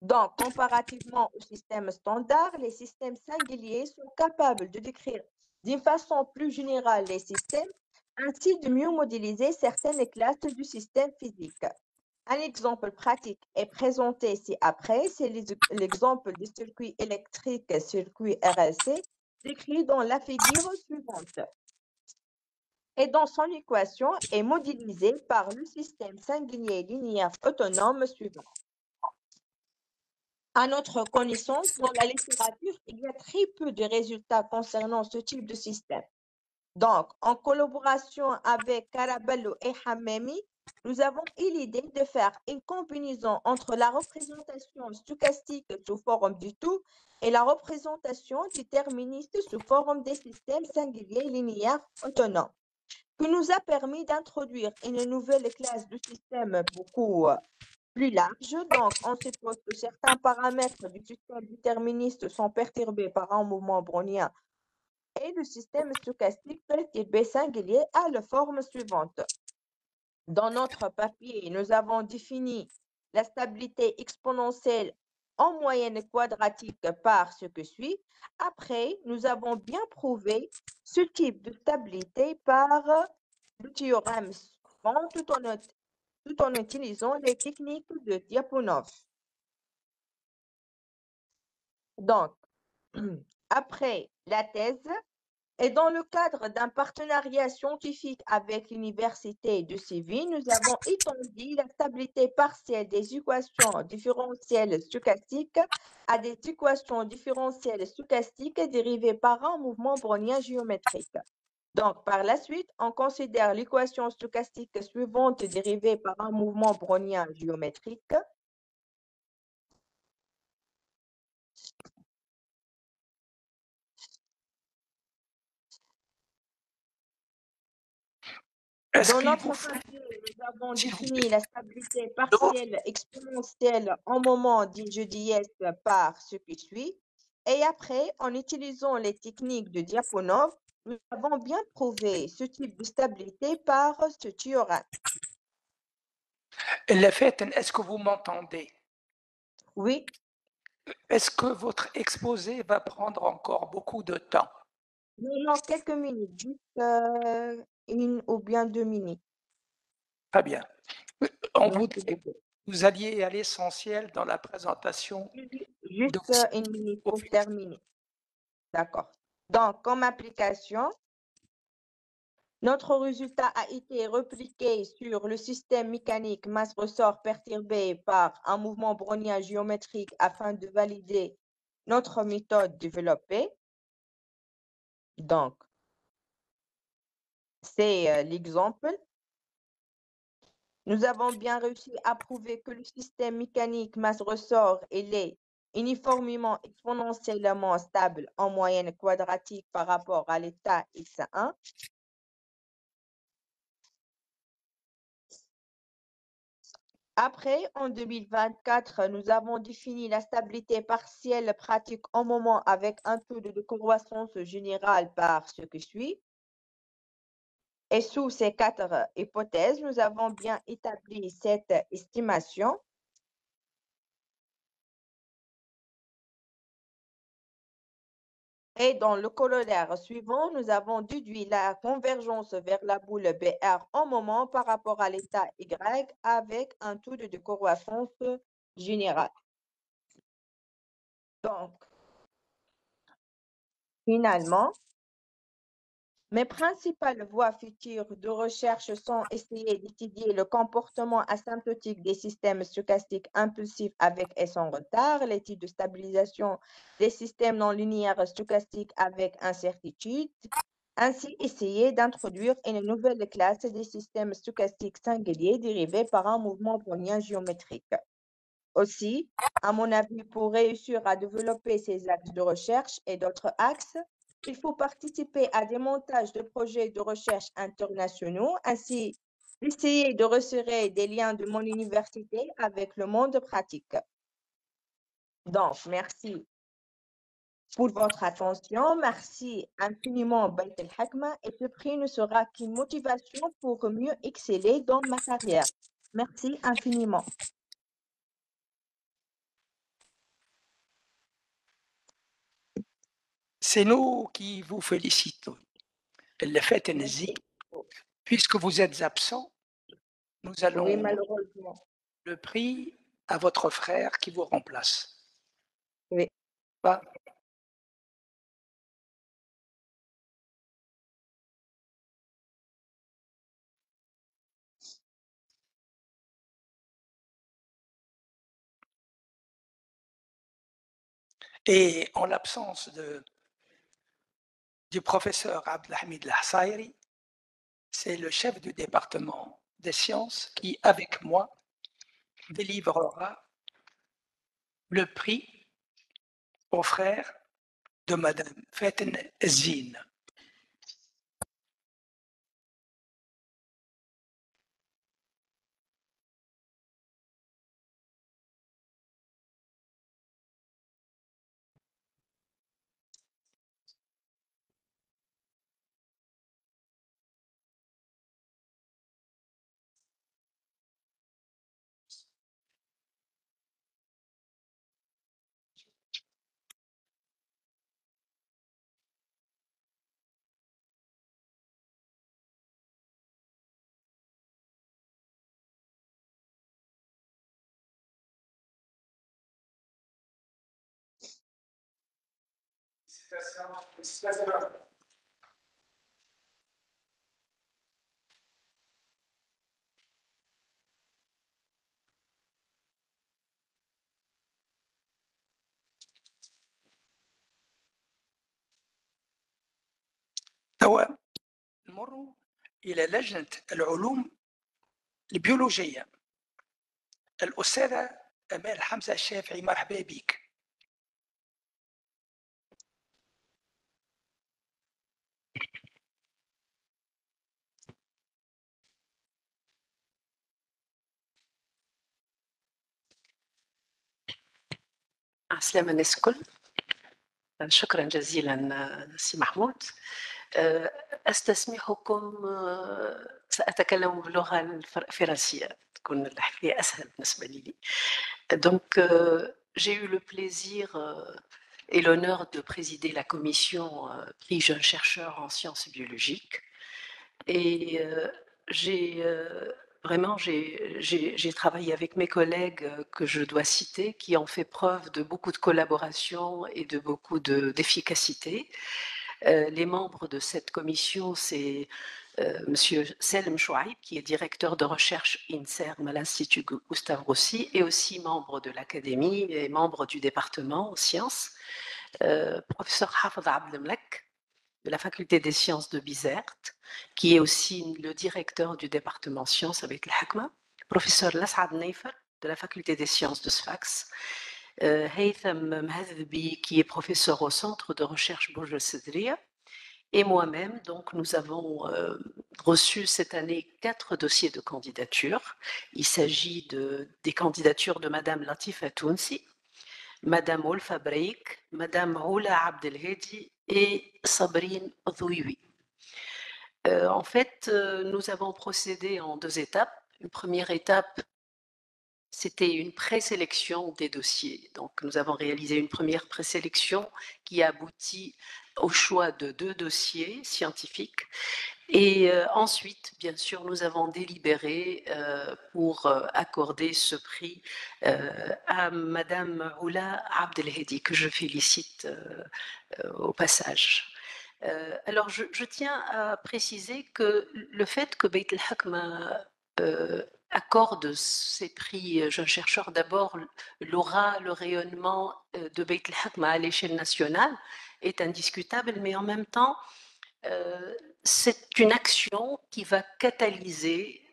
Donc, comparativement au système standard, les systèmes singuliers sont capables de décrire d'une façon plus générale les systèmes, ainsi de mieux modéliser certaines classes du système physique. Un exemple pratique est présenté ci-après, c'est l'exemple du circuit électrique, circuit RLC, décrit dans la figure suivante. Et dans son équation est modélisé par le système singulier linéaire autonome suivant. À notre connaissance, dans la littérature, il y a très peu de résultats concernant ce type de système. Donc, en collaboration avec Caraballo et Hamemi, nous avons eu l'idée de faire une combinaison entre la représentation stochastique sous forme du tout et la représentation déterministe sous forme des systèmes singuliers linéaires autonomes, qui nous a permis d'introduire une nouvelle classe de systèmes beaucoup plus large. Donc, on suppose que certains paramètres du système déterministe sont perturbés par un mouvement brownien et le système stochastique perturbé singulier a la forme suivante. Dans notre papier, nous avons défini la stabilité exponentielle en moyenne quadratique par ce que suit. Après, nous avons bien prouvé ce type de stabilité par le théorème suivant tout en utilisant les techniques de Lyapunov. Donc, après la thèse, et dans le cadre d'un partenariat scientifique avec l'Université de Séville, nous avons étendu la stabilité partielle des équations différentielles stochastiques à des équations différentielles stochastiques dérivées par un mouvement brownien géométrique. Donc, par la suite, on considère l'équation stochastique suivante dérivée par un mouvement brownien géométrique. Est-ce Dans qu'il notre vous faut, papier, nous avons s'il vous défini plaît, la stabilité partielle exponentielle en moment dit par ce qui suit. Et après, en utilisant les techniques de Diaponov, nous avons bien prouvé ce type de stabilité par ce théorème. est-ce que vous m'entendez? Oui, Est-ce que votre exposé va prendre encore beaucoup de temps? non, quelques minutes, juste une ou bien 2 minutes. Très bien. On Merci voudrait que beaucoup. vous alliez à l'essentiel dans la présentation de Juste vos une minute pour profils. terminer. D'accord. Donc, comme application, notre résultat a été repliqué sur le système mécanique masse-ressort perturbé par un mouvement brownien géométrique afin de valider notre méthode développée. Donc, c'est l'exemple. Nous avons bien réussi à prouver que le système mécanique masse-ressort est uniformément exponentiellement stable en moyenne quadratique par rapport à l'état X1. Après, en 2024, nous avons défini la stabilité partielle pratique en moment avec un taux de décroissance générale par ce qui suit. Et sous ces 4 hypothèses, nous avons bien établi cette estimation. Et dans le corollaire suivant, nous avons déduit la convergence vers la boule BR en moment par rapport à l'état Y avec un taux de décroissance générale. Donc, finalement, mes principales voies futures de recherche sont essayer d'étudier le comportement asymptotique des systèmes stochastiques impulsifs avec et sans retard, l'étude de stabilisation des systèmes non linéaires stochastiques avec incertitude, ainsi essayer d'introduire une nouvelle classe des systèmes stochastiques singuliers dérivés par un mouvement brownien géométrique. Aussi, à mon avis, pour réussir à développer ces axes de recherche et d'autres axes, il faut participer à des montages de projets de recherche internationaux, ainsi essayer de resserrer des liens de mon université avec le monde pratique. Donc, merci pour votre attention. Merci infiniment, Bait El Hakma, et ce prix ne sera qu'une motivation pour mieux exceller dans ma carrière. Merci infiniment. C'est nous qui vous félicitons. Le fait est, Merci. puisque vous êtes absent, nous Oui, allons malheureusement. le prix à votre frère qui vous remplace. Oui. Pas- Et en l'absence du professeur Abdelhamid Lahsairi. C'est le chef du département des sciences qui, avec moi, délivrera le prix aux frères de Madame Faten Zine. توا نمر إلى لجنة العلوم البيولوجية. الأستاذة أمال حمزة الشافعي، مرحبا بك. عسلامة الناس الكل. شكرا جزيلا سي محمود. أستسمحكم، سأتكلم باللغة الفرنسية تكون الحكاية أسهل بالنسبة لي. Donc, j'ai eu le plaisir et l'honneur de présider la commission prix jeunes chercheurs en sciences biologiques. Et j'ai travaillé avec mes collègues que je dois citer, qui ont fait preuve de beaucoup de collaboration et de beaucoup d'efficacité. Les membres de cette commission, c'est Monsieur Selm Chouaib, qui est directeur de recherche INSERM à l'Institut Gustave Roussy, et aussi membre de l'Académie et membre du département en sciences. Professeur Hafez Abdelmlek, de la faculté des sciences de Bizerte, qui est aussi le directeur du département sciences avec le Hakma. Professeur Lasad Neifer, de la faculté des sciences de Sfax. Haytham Mhazbi, qui est professeur au centre de recherche Bouj el-Sedria. Et moi-même, donc, nous avons reçu cette année 4 dossiers de candidature. Il s'agit des candidatures de Madame Latifa Tounsi, Madame Olfa Breik, Madame Oula Abdelhedi et Sabrine Dhouiwi. En fait, nous avons procédé en 2 étapes. Une première étape, c'était une présélection des dossiers. Donc, nous avons réalisé une première présélection qui a abouti au choix de 2 dossiers scientifiques. Et ensuite, bien sûr, nous avons délibéré pour accorder ce prix à Madame Oula Abdelhedi, que je félicite au passage. Alors, je tiens à préciser que le fait que Beit el-Hakma accorde ces prix jeunes chercheurs, d'abord, l'aura, le rayonnement de Beit el-Hakma à l'échelle nationale est indiscutable, mais en même temps, c'est une action qui va catalyser,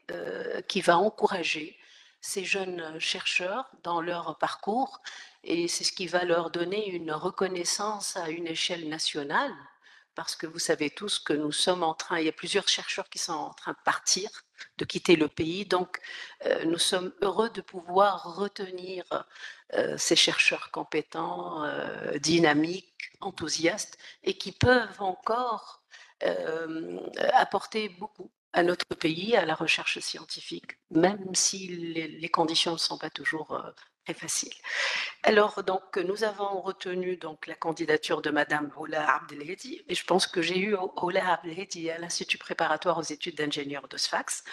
qui va encourager ces jeunes chercheurs dans leur parcours, et c'est ce qui va leur donner une reconnaissance à une échelle nationale, parce que vous savez tous que nous sommes en train, il y a plusieurs chercheurs qui sont en train de partir, de quitter le pays, donc nous sommes heureux de pouvoir retenir ces chercheurs compétents, dynamiques, enthousiastes, et qui peuvent encore apporter beaucoup à notre pays, à la recherche scientifique, même si les conditions ne sont pas toujours très faciles. Alors, donc, nous avons retenu donc, la candidature de Madame Oula Abdelhedi, et je pense que j'ai eu Oula Abdelhedi à l'Institut préparatoire aux études d'ingénieurs de Sfax.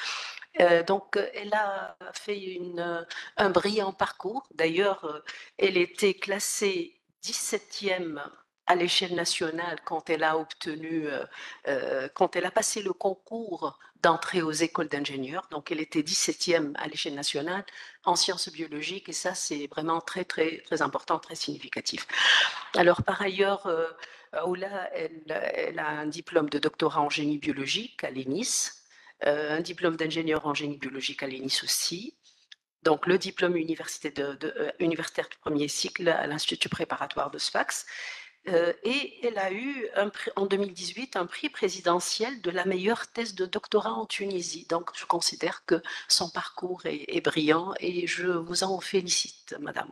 Donc, elle a fait un brillant parcours. D'ailleurs, elle était classée 17e à l'échelle nationale quand elle a quand elle a passé le concours d'entrée aux écoles d'ingénieurs. Donc, elle était 17e à l'échelle nationale en sciences biologiques et ça, c'est vraiment très, très, très important, très significatif. Alors, par ailleurs, Oula, elle a un diplôme de doctorat en génie biologique à l'ENIS, un diplôme d'ingénieur en génie biologique à l'ENIS aussi. Donc, le diplôme universitaire de premier cycle à l'Institut préparatoire de Sfax. Et elle a eu en 2018 un prix présidentiel de la meilleure thèse de doctorat en Tunisie. Donc, je considère que son parcours est brillant et je vous en félicite, madame.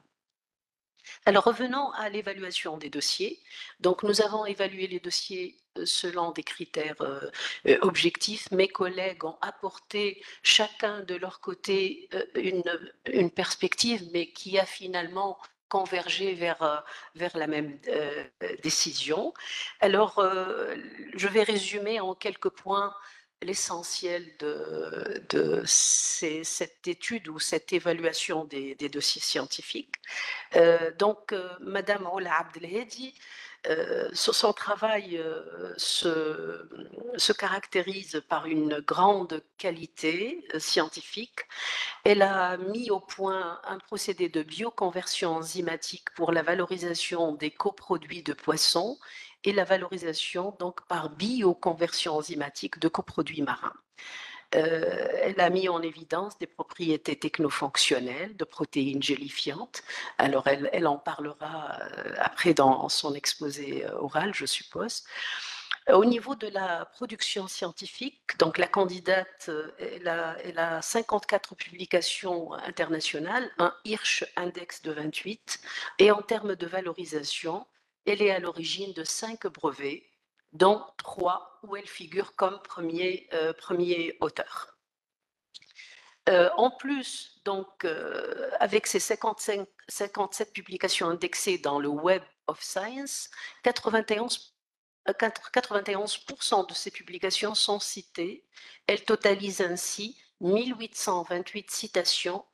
Alors, revenons à l'évaluation des dossiers. Donc, nous avons évalué les dossiers selon des critères objectifs. Mes collègues ont apporté chacun de leur côté une perspective, mais qui a finalement convergé vers la même décision. Alors, je vais résumer en quelques points l'essentiel de cette étude ou cette évaluation des dossiers scientifiques. Donc, Madame Ola Abdelhedi, son travail se caractérise par une grande qualité scientifique. Elle a mis au point un procédé de bioconversion enzymatique pour la valorisation des coproduits de poissons et la valorisation donc par bioconversion enzymatique de coproduits marins. Elle a mis en évidence des propriétés technofonctionnelles de protéines gélifiantes. Alors, elle en parlera après dans son exposé oral, je suppose. Au niveau de la production scientifique, donc la candidate, elle a 54 publications internationales, un Hirsch Index de 28, et en termes de valorisation, elle est à l'origine de 5 brevets, dont 3 où elle figure comme premier auteur. En plus, donc, avec ces 57 publications indexées dans le Web of Science, 91% de ces publications sont citées. Elles totalisent ainsi 1828 citations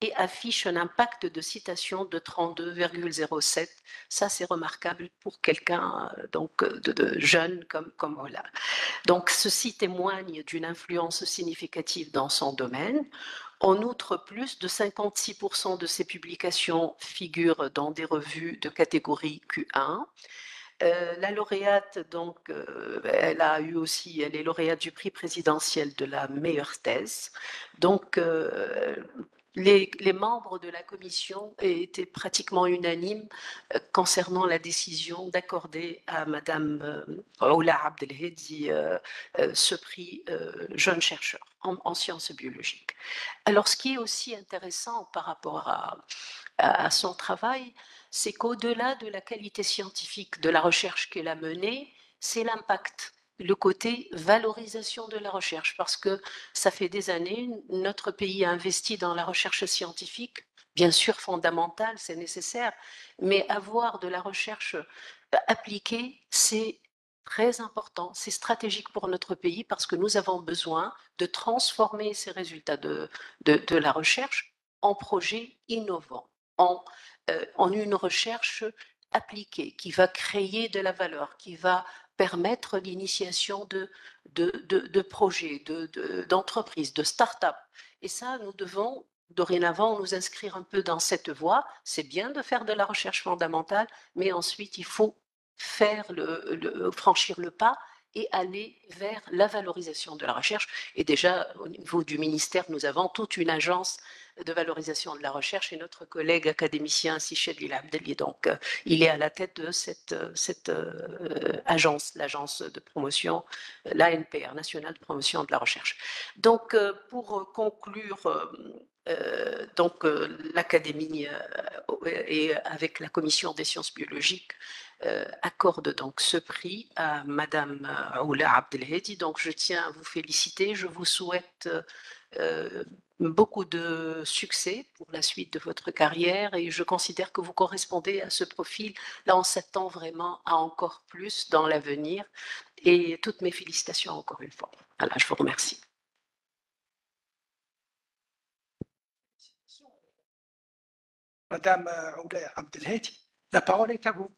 et affichent un impact de citation de 32,07. Ça, c'est remarquable pour quelqu'un de jeune comme Ola. Donc, ceci témoigne d'une influence significative dans son domaine. En outre, plus de 56% de ces publications figurent dans des revues de catégorie Q1. La lauréate, donc, elle est lauréate du prix présidentiel de la meilleure thèse. Donc, les membres de la commission étaient pratiquement unanimes concernant la décision d'accorder à Madame Ola Abdelhedi ce prix jeune chercheur en sciences biologiques. Alors, ce qui est aussi intéressant par rapport à son travail, c'est qu'au-delà de la qualité scientifique de la recherche qu'elle a menée, c'est l'impact, le côté valorisation de la recherche, parce que ça fait des années, notre pays a investi dans la recherche scientifique, bien sûr fondamentale, c'est nécessaire, mais avoir de la recherche appliquée, c'est très important, c'est stratégique pour notre pays parce que nous avons besoin de transformer ces résultats de la recherche en projets innovants, en une recherche appliquée qui va créer de la valeur, qui va permettre l'initiation de projets, d'entreprises, de start-up. Et ça, nous devons dorénavant nous inscrire un peu dans cette voie. C'est bien de faire de la recherche fondamentale, mais ensuite, il faut franchir le pas et aller vers la valorisation de la recherche. Et déjà, au niveau du ministère, nous avons toute une agence de valorisation de la recherche et notre collègue académicien Siched El Abdelli. Donc, il est à la tête de cette agence, l'agence de promotion, l'ANPR, Nationale de promotion de la recherche. Donc, pour conclure, l'académie et avec la commission des sciences biologiques accorde donc ce prix à Madame Oula Abdelhedi. Donc, je tiens à vous féliciter. Je vous souhaite beaucoup de succès pour la suite de votre carrière et je considère que vous correspondez à ce profil. Là, on s'attend vraiment à encore plus dans l'avenir et toutes mes félicitations encore une fois. Voilà, je vous remercie. Madame Oula Abdelhedi, la parole est à vous.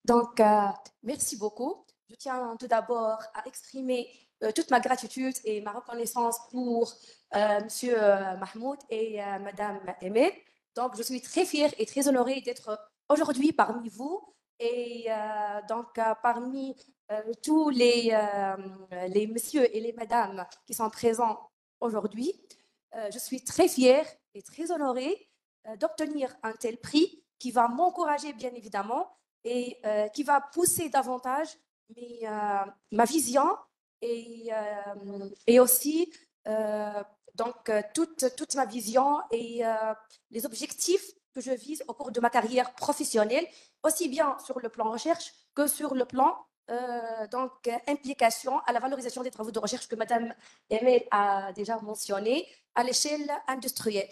Donc, merci beaucoup. Je tiens tout d'abord à exprimer toute ma gratitude et ma reconnaissance pour Monsieur Mahmoud et Madame Emel. Donc, je suis très fière et très honorée d'être aujourd'hui parmi vous et parmi tous les messieurs et les madames qui sont présents aujourd'hui. Je suis très fière et très honorée d'obtenir un tel prix qui va m'encourager bien évidemment et qui va pousser davantage ma vision et aussi toute ma vision et les objectifs que je vise au cours de ma carrière professionnelle, aussi bien sur le plan recherche que sur le plan implication à la valorisation des travaux de recherche que Madame Emel a déjà mentionné à l'échelle industrielle.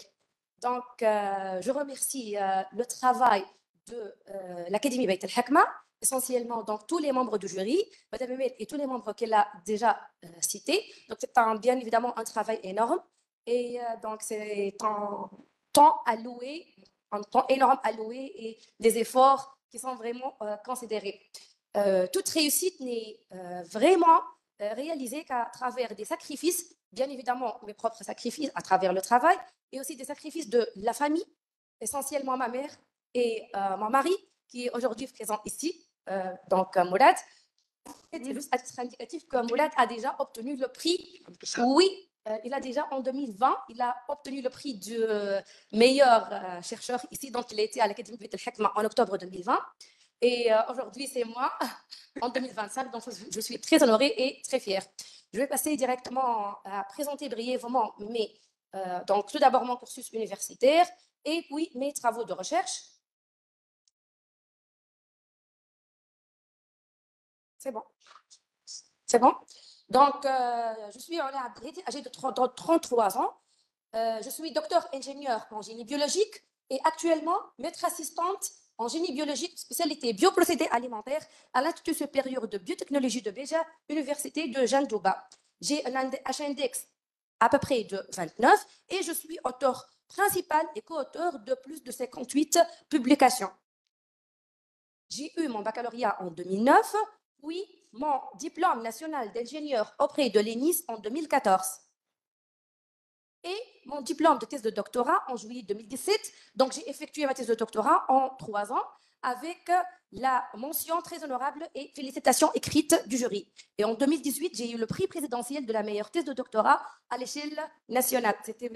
Donc, je remercie le travail de l'Académie Beit el-Hekma, essentiellement donc tous les membres du jury, Madame Emel et tous les membres qu'elle a déjà cités. Donc, c'est bien évidemment un travail énorme et donc c'est un temps alloué, un temps énorme alloué et des efforts qui sont vraiment considérés. Toute réussite n'est vraiment réalisée qu'à travers des sacrifices, bien évidemment mes propres sacrifices à travers le travail et aussi des sacrifices de la famille, essentiellement ma mère et mon mari qui est aujourd'hui présent ici, donc Mourad. C'est juste à titre indicatif que Mourad a déjà obtenu le prix. Oui, il a déjà en 2020, il a obtenu le prix du meilleur chercheur ici, donc il a été à l'Académie Beit el-Hekma en octobre 2020. Et aujourd'hui, c'est moi en 2025, donc je suis très honorée et très fière. Je vais passer directement à présenter brièvement donc tout d'abord mon cursus universitaire et puis mes travaux de recherche. C'est bon. C'est bon. Donc, je suis Ola Abdelhadi, âgée de 33 ans. Je suis docteur ingénieur en génie biologique et actuellement maître assistante en génie biologique, spécialité bioprocédés alimentaires à l'Institut supérieur de biotechnologie de Béja, Université de Jandouba. J'ai un H-index à peu près de 29 et je suis auteur principal et co-auteur de plus de 58 publications. J'ai eu mon baccalauréat en 2009, puis mon diplôme national d'ingénieur auprès de l'ENIS en 2014. Et mon diplôme de thèse de doctorat en juillet 2017. Donc, j'ai effectué ma thèse de doctorat en 3 ans avec la mention très honorable et félicitations écrites du jury. Et en 2018, j'ai eu le prix présidentiel de la meilleure thèse de doctorat à l'échelle nationale. C'était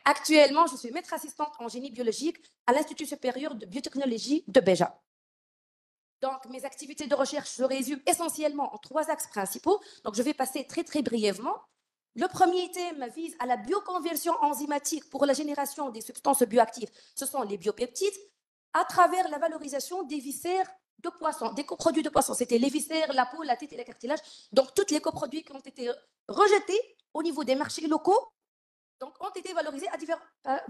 Actuellement, je suis maître assistante en génie biologique à l'Institut supérieur de biotechnologie de Béja. Donc, mes activités de recherche se résument essentiellement en 3 axes principaux. Donc, je vais passer très brièvement. Le premier thème vise à la bioconversion enzymatique pour la génération des substances bioactives. Ce sont les biopeptides à travers la valorisation des viscères de poissons, des coproduits de poissons. C'était les viscères, la peau, la tête et le cartilage. Donc, tous les coproduits qui ont été rejetés au niveau des marchés locaux donc, ont été valorisés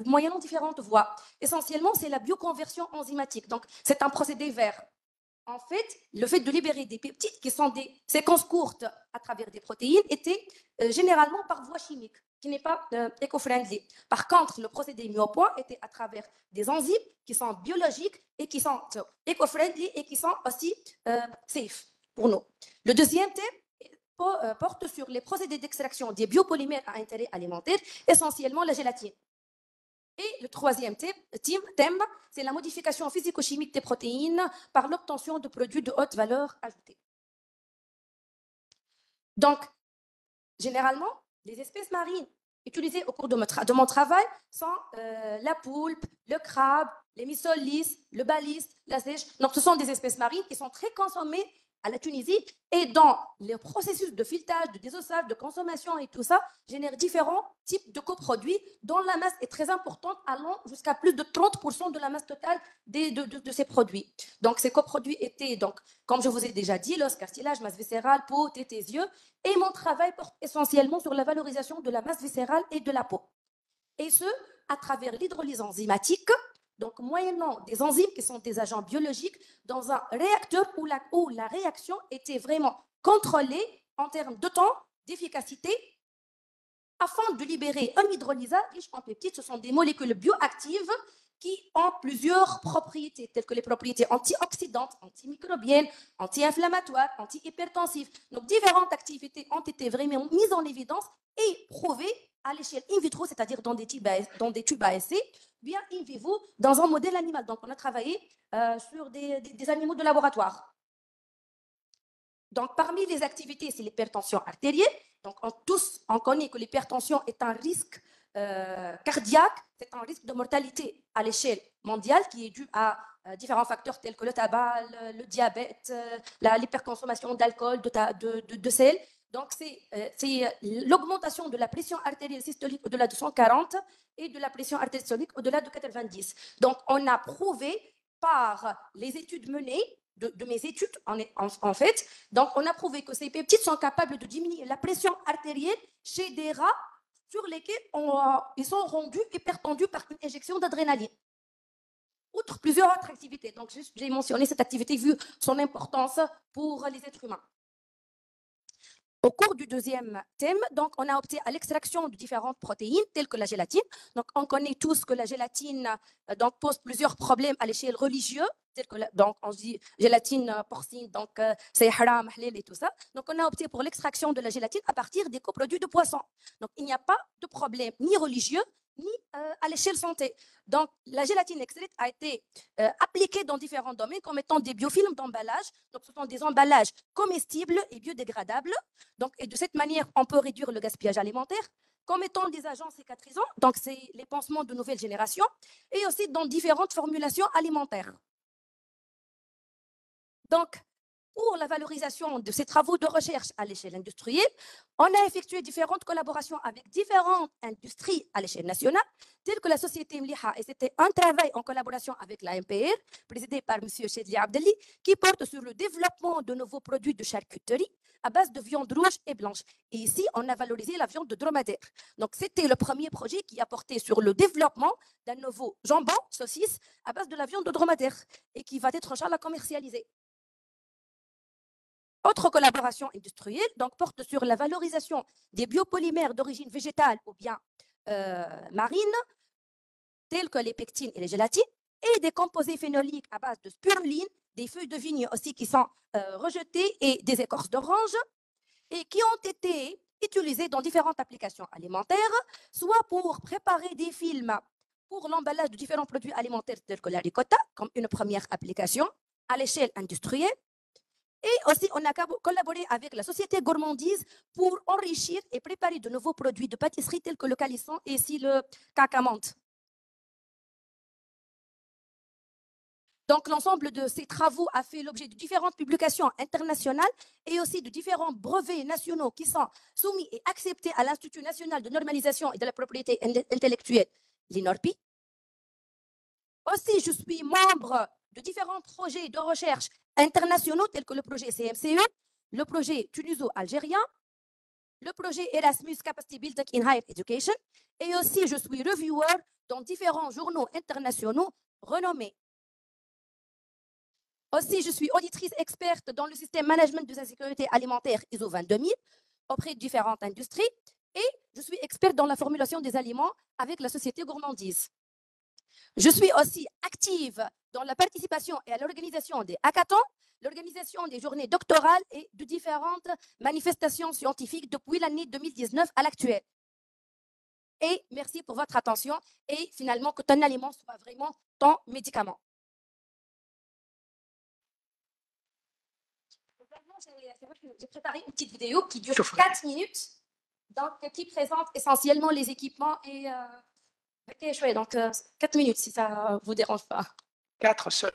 moyennant différentes voies. Essentiellement, c'est la bioconversion enzymatique. Donc, c'est un procédé vert. En fait, le fait de libérer des peptides qui sont des séquences courtes à travers des protéines était généralement par voie chimique, qui n'est pas éco-friendly. Par contre, le procédé mis au point était à travers des enzymes qui sont biologiques et qui sont éco-friendly et qui sont aussi safe pour nous. Le deuxième thème porte sur les procédés d'extraction des biopolymères à intérêt alimentaire, essentiellement la gélatine. Et le troisième thème, c'est la modification physico-chimique des protéines par l'obtention de produits de haute valeur ajoutée. Donc, généralement, les espèces marines utilisées au cours de mon travail sont la poulpe, le crabe, les missolis, le baliste, la sèche. Donc, ce sont des espèces marines qui sont très consommées à la Tunisie et dans les processus de filetage, de désossage, de consommation et tout ça, génèrent différents types de coproduits dont la masse est très importante, allant jusqu'à plus de 30% de la masse totale de ces produits. Donc, ces coproduits étaient, donc, comme je vous ai déjà dit, l'os, cartilage, masse viscérale, peau, tête et yeux. Et mon travail porte essentiellement sur la valorisation de la masse viscérale et de la peau. Et ce, à travers l'hydrolyse enzymatique, donc moyennant des enzymes qui sont des agents biologiques dans un réacteur où la réaction était vraiment contrôlée en termes de temps, d'efficacité afin de libérer un hydrolysat riche en peptides. Ce sont des molécules bioactives qui ont plusieurs propriétés, telles que les propriétés antioxydantes, antimicrobiennes, anti-inflammatoires, anti-hypertensives. Donc, différentes activités ont été vraiment mises en évidence et prouvées à l'échelle in vitro, c'est-à-dire dans des tubes à essai, bien in vivo, dans un modèle animal. Donc, on a travaillé sur des animaux de laboratoire. Donc, parmi les activités, c'est l'hypertension artérielle. Donc, on connaît que l'hypertension est un risque cardiaque, c'est un risque de mortalité à l'échelle mondiale qui est dû à différents facteurs tels que le tabac, le diabète, l'hyperconsommation d'alcool, de sel. Donc, c'est l'augmentation de la pression artérielle systolique au-delà de 140 et de la pression artérielle systolique au-delà de 90. Donc, on a prouvé par les études menées, de mes études en fait, donc on a prouvé que ces peptides sont capables de diminuer la pression artérielle chez des rats sur lesquels ils sont rendus hypertendus par une injection d'adrénaline. Outre plusieurs autres activités. Donc, j'ai mentionné cette activité vu son importance pour les êtres humains. Au cours du deuxième thème, donc, on a opté à l'extraction de différentes protéines, telles que la gélatine. Donc, on connaît tous que la gélatine pose plusieurs problèmes à l'échelle religieuse. Donc, on se dit gélatine porcine, donc c'est haram, halal et tout ça. Donc, on a opté pour l'extraction de la gélatine à partir des coproduits de poisson. Donc, il n'y a pas de problème ni religieux, ni à l'échelle santé. Donc, la gélatine extraite a été appliquée dans différents domaines comme étant des biofilms d'emballage. Donc, ce sont des emballages comestibles et biodégradables. Donc, et de cette manière, on peut réduire le gaspillage alimentaire comme étant des agents cicatrisants. Donc, c'est les pansements de nouvelle génération et aussi dans différentes formulations alimentaires. Donc, pour la valorisation de ces travaux de recherche à l'échelle industrielle, on a effectué différentes collaborations avec différentes industries à l'échelle nationale, telles que la société Mliha, et c'était un travail en collaboration avec la MPR, présidé par M. Chedli Abdelli, qui porte sur le développement de nouveaux produits de charcuterie à base de viande rouge et blanche. Et ici, on a valorisé la viande de dromadaire. Donc, c'était le premier projet qui a porté sur le développement d'un nouveau jambon, saucisse, à base de la viande de dromadaire, et qui va être, inchallah, commercialisé. Autre collaboration industrielle donc, porte sur la valorisation des biopolymères d'origine végétale ou bien marine, tels que les pectines et les gélatines, et des composés phénoliques à base de spiruline, des feuilles de vigne aussi qui sont rejetées et des écorces d'orange, et qui ont été utilisés dans différentes applications alimentaires, soit pour préparer des films pour l'emballage de différents produits alimentaires tels que la ricotta, comme une première application à l'échelle industrielle. Et aussi, on a collaboré avec la société Gourmandise pour enrichir et préparer de nouveaux produits de pâtisserie tels que le calisson et ici le cacamante. Donc, l'ensemble de ces travaux a fait l'objet de différentes publications internationales et aussi de différents brevets nationaux qui sont soumis et acceptés à l'Institut national de normalisation et de la propriété intellectuelle, l'INORPI. Aussi, je suis membre de différents projets de recherche internationaux tels que le projet CMCE, le projet tuniso-algérien, le projet Erasmus Capacity Building in Higher Education, et aussi je suis reviewer dans différents journaux internationaux renommés. Aussi, je suis auditrice experte dans le système management de la sécurité alimentaire ISO 22000 auprès de différentes industries, et je suis experte dans la formulation des aliments avec la société Gourmandise. Je suis aussi active dans la participation et à l'organisation des hackathons, l'organisation des journées doctorales et de différentes manifestations scientifiques depuis l'année 2019 à l'actuel. Et merci pour votre attention et finalement que ton aliment soit vraiment ton médicament. J'ai préparé une petite vidéo qui dure 4 minutes, donc qui présente essentiellement les équipements et donc 4 minutes si ça ne vous dérange pas. 4 seuls.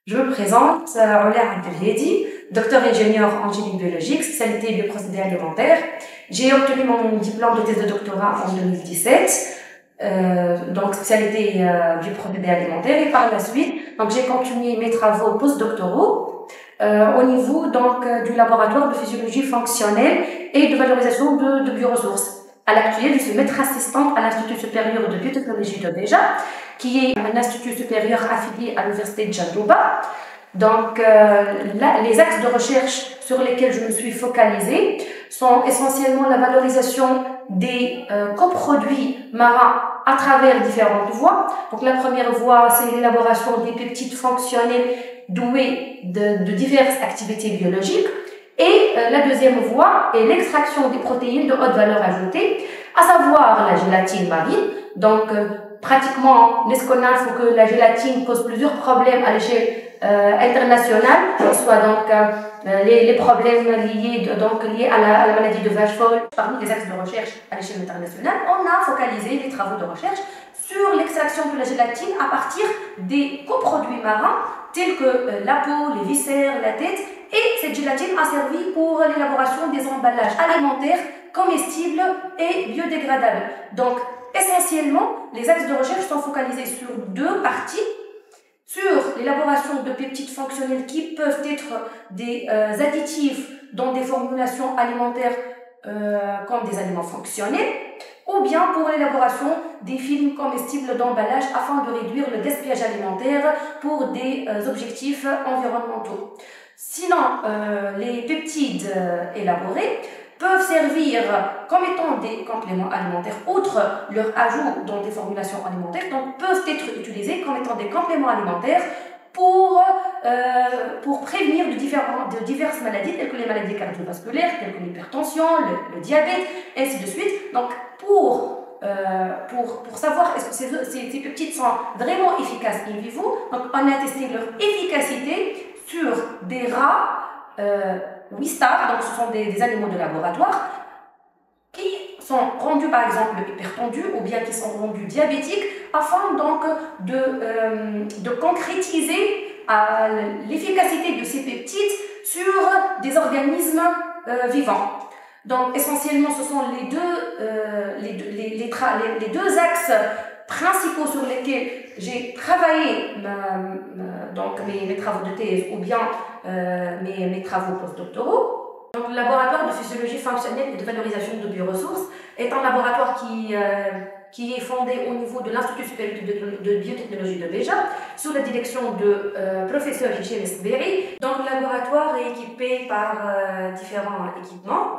Je me présente, Ola Abdelhedi, docteur ingénieur en génie biologique, spécialité bioprocédés alimentaires. J'ai obtenu mon diplôme de thèse de doctorat en 2017, donc spécialité bioprocédés alimentaires. Et par la suite, donc j'ai continué mes travaux postdoctoraux au niveau donc du laboratoire de physiologie fonctionnelle et de valorisation de bioressources. À l'actuel, je suis maître assistante à l'Institut supérieur de biotechnologie de Béja, qui est un institut supérieur affilié à l'université de Jandouba. Donc, là, les axes de recherche sur lesquels je me suis focalisée sont essentiellement la valorisation des coproduits marins à travers différentes voies. Donc la première voie, c'est l'élaboration des peptides fonctionnels doués de diverses activités biologiques. Et la deuxième voie est l'extraction des protéines de haute valeur ajoutée, à savoir la gélatine marine. Donc pratiquement, l'esconal faut que la gélatine pose plusieurs problèmes à l'échelle internationale, que ce soit donc les problèmes liés à la maladie de vache folle. Parmi les axes de recherche à l'échelle internationale, on a focalisé les travaux de recherche sur l'extraction de la gélatine à partir des coproduits marins tels que la peau, les viscères, la tête, et cette gélatine a servi pour l'élaboration des emballages alimentaires comestibles et biodégradables. Donc, essentiellement, les axes de recherche sont focalisés sur deux parties. Sur l'élaboration de peptides fonctionnels qui peuvent être des additifs dans des formulations alimentaires comme des aliments fonctionnels, ou bien pour l'élaboration des films comestibles d'emballage afin de réduire le gaspillage alimentaire pour des objectifs environnementaux. Sinon, les peptides élaborés peuvent servir comme étant des compléments alimentaires, outre leur ajout dans des formulations alimentaires, donc peuvent être utilisés comme étant des compléments alimentaires pour prévenir de diverses maladies, telles que les maladies cardiovasculaires, telles que l'hypertension, le diabète, ainsi de suite. Donc, pour savoir est-ce que ces peptides sont vraiment efficaces in vivo, donc on a testé leur efficacité sur des rats Wistar, donc ce sont des animaux de laboratoire qui sont rendus par exemple hypertendus ou bien qui sont rendus diabétiques afin donc de concrétiser l'efficacité de ces peptides sur des organismes vivants. Donc essentiellement ce sont les deux axes principaux sur lesquels j'ai travaillé donc mes travaux de thèse ou bien mes travaux postdoctoraux. Donc, le laboratoire de physiologie fonctionnelle et de valorisation de bioressources est un laboratoire qui est fondé au niveau de l'Institut supérieur de biotechnologie de Béja, sous la direction de professeur Hicham Esberi. Donc, le laboratoire est équipé par différents équipements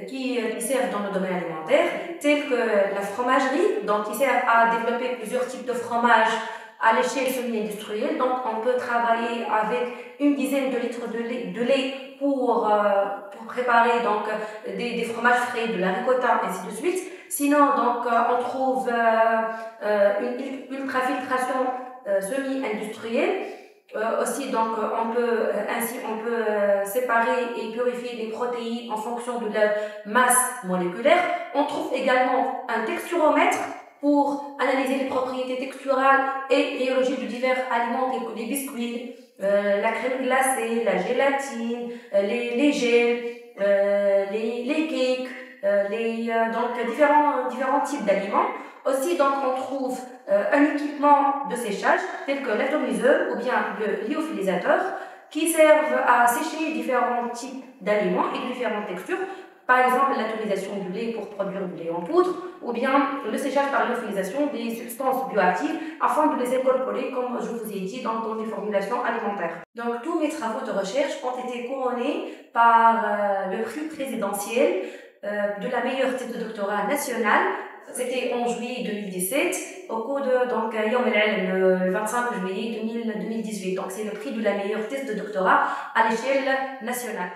qui servent dans le domaine alimentaire, tels que la fromagerie, donc qui sert à développer plusieurs types de fromages à l'échelle semi-industrielle. Donc, on peut travailler avec une dizaine de litres de lait pour préparer donc des fromages frais, de la ricotta, ainsi de suite. Sinon, donc, on trouve une ultrafiltration semi-industrielle. Aussi, donc, on peut séparer et purifier les protéines en fonction de leur masse moléculaire. On trouve également un texturomètre pour analyser les propriétés texturales et rhéologiques de divers aliments tels que les biscuits, la crème glacée, la gélatine, les gels, les cakes, donc différents types d'aliments. Aussi, donc, on trouve un équipement de séchage tel que l'atomiseur ou bien le lyophilisateur qui servent à sécher différents types d'aliments et différentes textures. Par exemple, l'atomisation du lait pour produire du lait en poudre, ou bien le séchage par lyophilisation des substances bioactives afin de les incorporer, comme je vous ai dit, dans les formulations alimentaires. Donc, tous mes travaux de recherche ont été couronnés par le prix présidentiel de la meilleure thèse de doctorat nationale. C'était en juillet 2017, au cours de donc, Yom el-Ilm, le 25 juillet 2018. Donc, c'est le prix de la meilleure thèse de doctorat à l'échelle nationale.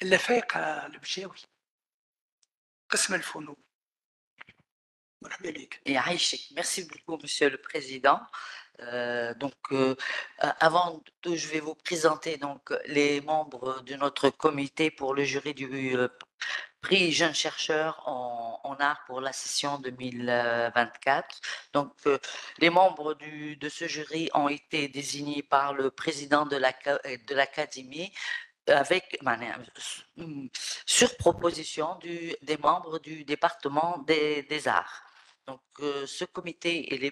اللفاقة البجاوي قسم الفنون. مرحبا لك. Et Aïchik. Merci beaucoup, Monsieur le Président. Avant tout, je vais vous présenter donc les membres de notre comité pour le jury du prix Jeune Chercheur en art pour la session 2024. Donc, les membres de ce jury ont été désignés par le président de l'Académie sur proposition des membres du département des arts. Donc, ce comité il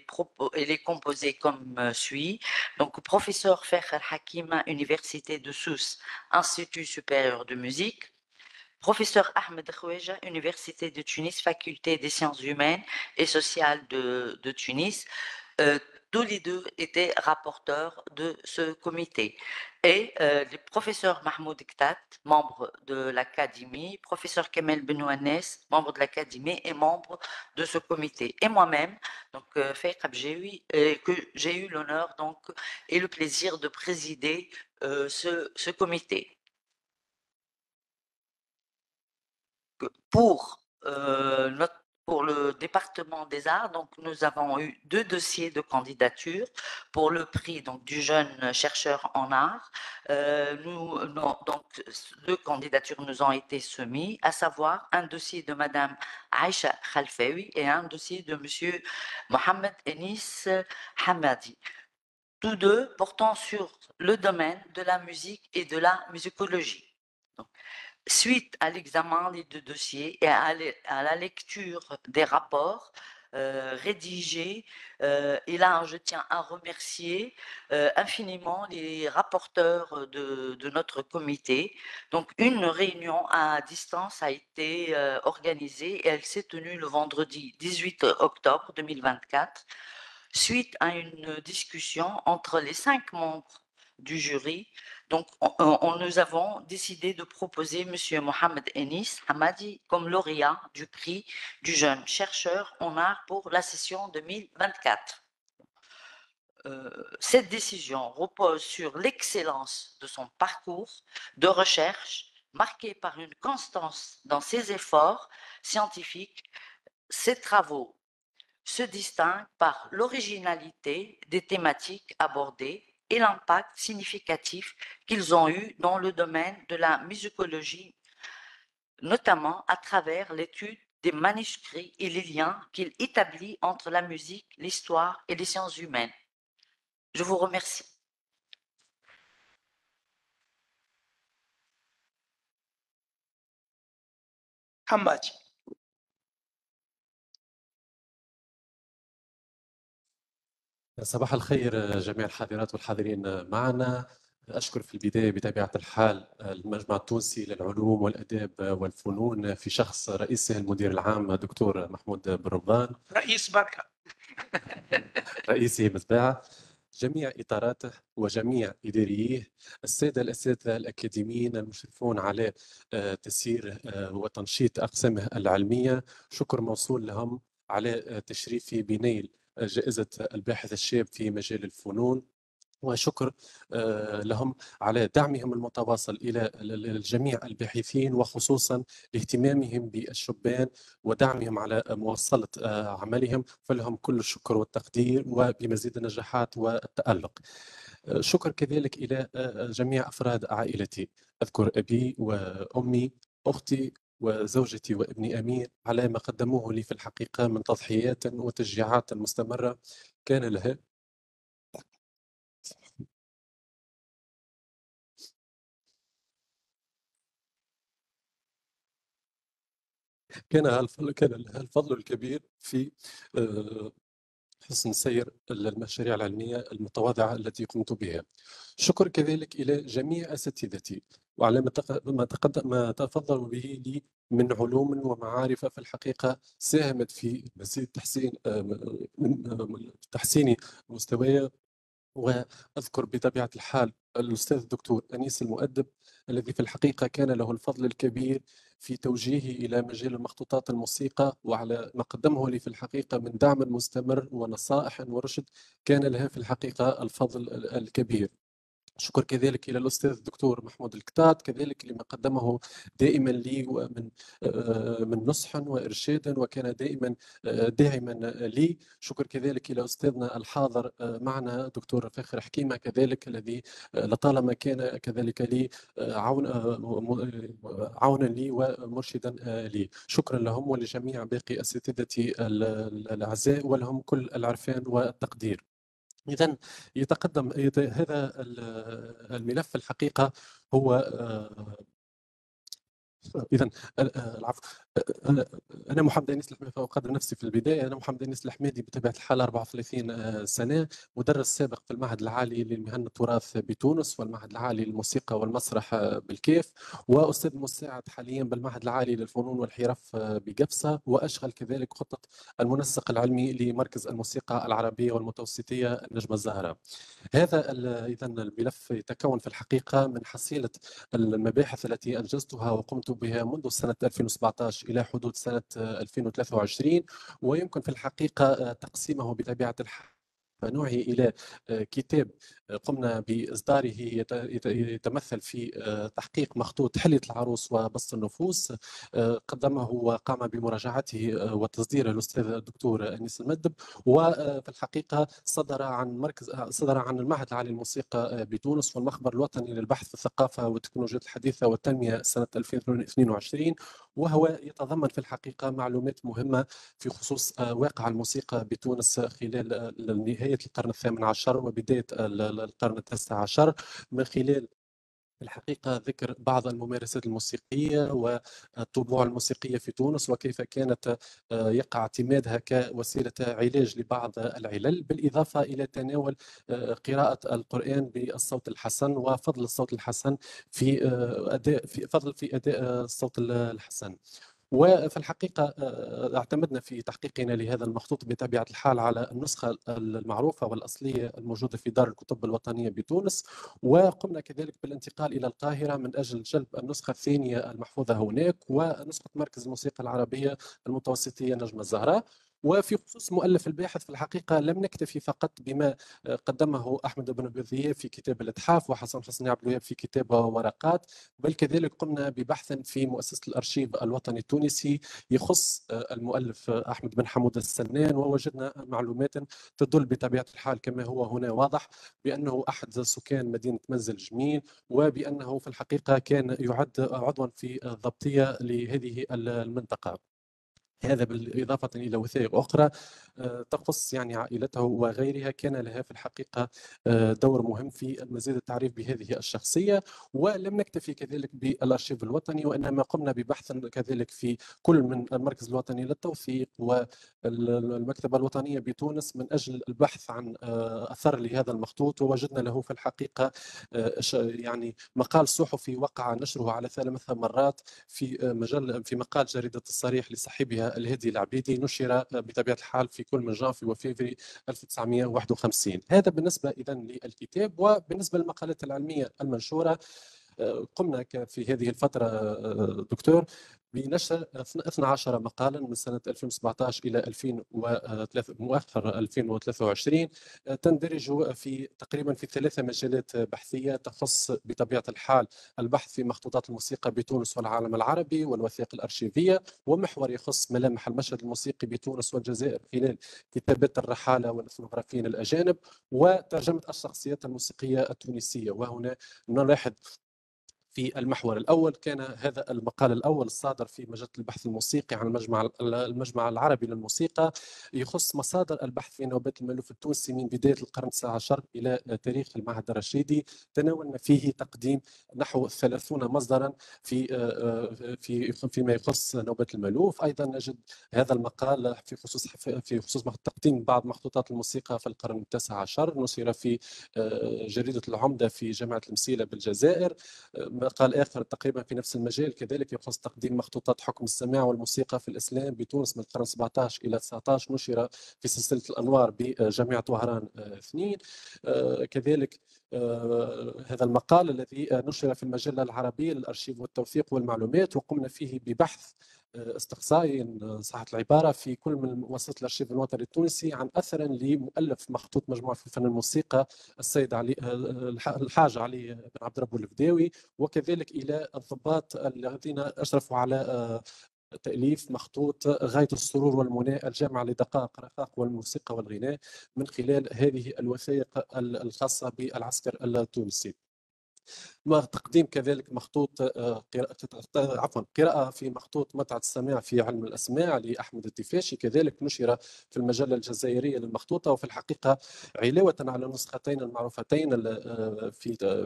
est composé comme suit. Donc, professeur Fekher Hakima, Université de Sousse, Institut supérieur de musique. Professeur Ahmed Khoueja, Université de Tunis, Faculté des sciences humaines et sociales de Tunis. Tous les deux étaient rapporteurs de ce comité. Et le professeur Mahmoud Ktat, membre de l'Académie, professeur Kamel Benouanes, membre de l'Académie et membre de ce comité. Et moi-même, donc Faïq Abjewi, que j'ai eu l'honneur donc et le plaisir de présider ce comité. Pour le département des arts, donc nous avons eu 2 dossiers de candidature pour le prix donc du jeune chercheur en art. Donc 2 candidatures nous ont été soumises, à savoir un dossier de Madame Aïcha Khalfaoui et un dossier de Monsieur Mohamed Enis Hamadi. Tous 2 portant sur le domaine de la musique et de la musicologie. Donc, suite à l'examen des 2 dossiers et à la lecture des rapports rédigés, et là je tiens à remercier infiniment les rapporteurs de notre comité. Donc une réunion à distance a été organisée et elle s'est tenue le vendredi 18 octobre 2024, suite à une discussion entre les 5 membres du jury. Donc, nous avons décidé de proposer M. Mohamed Enis Hamadi comme lauréat du prix du jeune chercheur en art pour la session 2024. Cette décision repose sur l'excellence de son parcours de recherche, marqué par une constance dans ses efforts scientifiques. Ses travaux se distinguent par l'originalité des thématiques abordées et l'impact significatif qu'ils ont eu dans le domaine de la musicologie, notamment à travers l'étude des manuscrits et les liens qu'il établit entre la musique, l'histoire et les sciences humaines. Je vous remercie. Hamadi. صباح الخير جميع الحاضرات والحاضرين معنا. أشكر في البداية بطبيعة الحال المجمع التونسي للعلوم والأداب والفنون في شخص رئيسه المدير العام دكتور محمود بن رمضان، رئيس بركة، رئيسه بالطبع، جميع إطاراته وجميع إدارييه، السادة الأساتذة الأكاديميين المشرفون على تسيير وتنشيط أقسامه العلمية، شكر موصول لهم على تشريفي بنيل جائزة الباحث الشاب في مجال الفنون، وشكر لهم على دعمهم المتواصل إلى الجميع الباحثين وخصوصا لاهتمامهم بالشبان ودعمهم على مواصلة عملهم، فلهم كل الشكر والتقدير وبمزيد النجاحات والتألق. شكر كذلك إلى جميع أفراد عائلتي، أذكر أبي وأمي، أختي وزوجتي وابني أمير على ما قدموه لي في الحقيقة من تضحيات وتشجيعات مستمرة كان لها لها الفضل الكبير في حسن سير المشاريع العلمية المتواضعة التي قمت بها. شكر كذلك إلى جميع أساتذتي وعلى ما تفضلوا به لي من علوم ومعارف في الحقيقة ساهمت في مزيد تحسين مستواي. وأذكر بطبيعة الحال الأستاذ الدكتور أنيس المؤدب الذي في الحقيقة كان له الفضل الكبير في توجيهي إلى مجال المخطوطات الموسيقى، وعلى ما قدمه لي في الحقيقة من دعم مستمر ونصائح ورشد كان لها في الحقيقة الفضل الكبير. شكر كذلك إلى الأستاذ الدكتور محمود الكتات كذلك لما قدمه دائما لي من نصح وإرشاد وكان دائما داعما لي. شكر كذلك إلى أستاذنا الحاضر معنا دكتور فاخر حكيمة كذلك الذي لطالما كان كذلك لي عونا لي ومرشدا لي. شكرا لهم ولجميع باقي أساتذتي الأعزاء ولهم كل العرفان والتقدير. إذن يتقدم هذا الملف الحقيقة هو إذن العفو. أنا محمد أنيس الحميدي فأقدم نفسي في البداية. أنا محمد أنيس الحميدي بطبيعة الحال 34 سنة، مدرس سابق في المعهد العالي للمهن التراث بتونس والمعهد العالي للموسيقى والمسرح بالكيف، وأستاذ مساعد حاليا بالمعهد العالي للفنون والحرف بقفصة، وأشغل كذلك خطة المنسق العلمي لمركز الموسيقى العربية والمتوسطية النجمة الزهراء. هذا إذن الملف يتكون في الحقيقة من حصيلة المباحث التي أنجزتها وقمت بها منذ سنة 2017 إلى حدود سنة 2023، ويمكن في الحقيقة تقسيمه بطبيعة الحال نوعي إلى كتاب قمنا بإصداره يتمثل في تحقيق مخطوط حلية العروس وبسط النفوس، قدمه وقام بمراجعته وتصديره الأستاذ الدكتور أنيس المدب، وفي الحقيقة صدر عن المعهد العالي للموسيقى بتونس والمخبر الوطني للبحث في الثقافة والتكنولوجيا الحديثة والتنمية سنة 2022، وهو يتضمن في الحقيقة معلومات مهمة في خصوص واقع الموسيقى بتونس خلال نهاية القرن الثامن عشر وبداية القرن التاسع عشر، من خلال الحقيقة ذكر بعض الممارسات الموسيقية والطبوع الموسيقية في تونس وكيف كانت يقع اعتمادها كوسيلة علاج لبعض العلل، بالإضافة إلى تناول قراءة القرآن بالصوت الحسن وفضل الصوت الحسن في أداء الصوت الحسن. وفي الحقيقة اعتمدنا في تحقيقنا لهذا المخطوط بطبيعة الحال على النسخة المعروفة والأصلية الموجودة في دار الكتب الوطنية بتونس، وقمنا كذلك بالانتقال إلى القاهرة من أجل جلب النسخة الثانية المحفوظة هناك ونسخة مركز الموسيقى العربية المتوسطية نجمة الزهراء. وفي خصوص مؤلف الباحث في الحقيقة لم نكتفي فقط بما قدمه أحمد بن بذية في كتاب الإتحاف وحسن حسني عبد الوهاب في كتاب ورقات، بل كذلك قمنا ببحث في مؤسسة الأرشيف الوطني التونسي يخص المؤلف أحمد بن حمود السنان، ووجدنا معلومات تدل بطبيعة الحال كما هو هنا واضح بأنه أحد سكان مدينة منزل جميل، وبأنه في الحقيقة كان يعد عضوا في الضبطية لهذه المنطقة. هذا بالإضافة إلى وثائق أخرى تخص يعني عائلته وغيرها، كان لها في الحقيقة دور مهم في مزيد التعريف بهذه الشخصية. ولم نكتفي كذلك بالأرشيف الوطني، وإنما قمنا ببحث كذلك في كل من المركز الوطني للتوثيق والمكتبة الوطنية بتونس من أجل البحث عن أثر لهذا المخطوط، ووجدنا له في الحقيقة يعني مقال صحفي وقع نشره على 3 مرات في مقال جريدة الصريح لصاحبها الهادي العبيدي، نشر بطبيعة الحال في كل من جانفي وفيفري 1951. هذا بالنسبة إذن للكتاب. وبالنسبة للمقالات العلمية المنشورة قمنا في هذه الفترة دكتور بنشر 12 مقالا من سنة 2017 إلى مؤخر 2023 تندرج تقريبا في 3 مجالات بحثية تخص بطبيعة الحال البحث في مخطوطات الموسيقى بتونس والعالم العربي والوثائق الأرشيفية، ومحور يخص ملامح المشهد الموسيقي بتونس والجزائر خلال كتابات الرحالة والإثنوغرافيين الأجانب، وترجمة الشخصيات الموسيقية التونسية. وهنا نلاحظ في المحور الأول كان هذا المقال الأول الصادر في مجلة البحث الموسيقي عن المجمع العربي للموسيقى يخص مصادر البحث في نوبات المألوف التونسي من بداية القرن التاسع عشر إلى تاريخ المعهد الرشيدي. تناولنا فيه تقديم نحو 30 مصدرا فيما يخص نوبات المألوف. أيضا نجد هذا المقال في خصوص تقديم بعض مخطوطات الموسيقى في القرن التاسع عشر، نشر في جريدة العمدة في جامعة المسيلة بالجزائر. مقال آخر تقريبا في نفس المجال كذلك يخص تقديم مخطوطات حكم السماع والموسيقى في الإسلام بتونس من القرن 17 إلى 19، نشر في سلسلة الأنوار بجامعة وهران 2. كذلك هذا المقال الذي نشر في المجلة العربية للأرشيف والتوثيق والمعلومات، وقمنا فيه ببحث استقصائي إن صحت العبارة في كل من مؤسسة الأرشيف الوطني التونسي عن أثر لمؤلف مخطوط مجموعة في فن الموسيقى السيد علي الحاج علي بن عبد ربه الفداوي، وكذلك إلى الضباط الذين أشرفوا على تأليف مخطوط غاية السرور والمنى الجامعة لدقائق الرقاق والموسيقى والغناء من خلال هذه الوثائق الخاصة بالعسكر التونسي. وتقديم كذلك مخطوط قراءة في مخطوط متعة السماع في علم الأسماع لأحمد الدفاشي، كذلك نشر في المجلة الجزائرية للمخطوطة. وفي الحقيقة علاوة على النسختين المعروفتين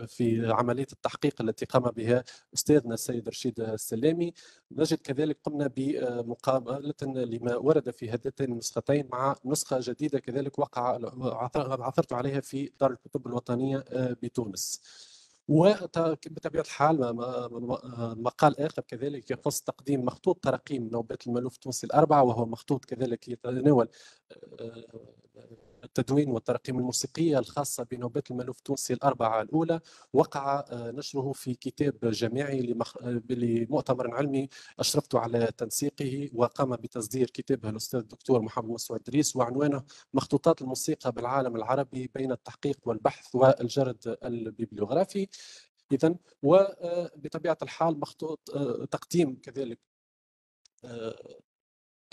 في عملية التحقيق التي قام بها أستاذنا السيد رشيد السلامي، نجد كذلك قمنا بمقابلة لما ورد في هاتين النسختين مع نسخة جديدة كذلك عثرت عليها في دار الكتب الوطنية بتونس. وبطبيعة الحال مقال آخر كذلك يخص تقديم مخطوط تراقيم نوبات المألوف التونسي الأربعة، وهو مخطوط كذلك يتناول التدوين والتراقيم الموسيقية الخاصة بنوبات المألوف التونسي الأربعة الأولى. وقع نشره في كتاب جامعي لمؤتمر علمي أشرفت على تنسيقه، وقام بتصدير كتابه الأستاذ الدكتور محمد مسعود إدريس، وعنوانه مخطوطات الموسيقى بالعالم العربي بين التحقيق والبحث والجرد البيبليوغرافي. إذن وبطبيعة الحال مخطوط تقديم كذلك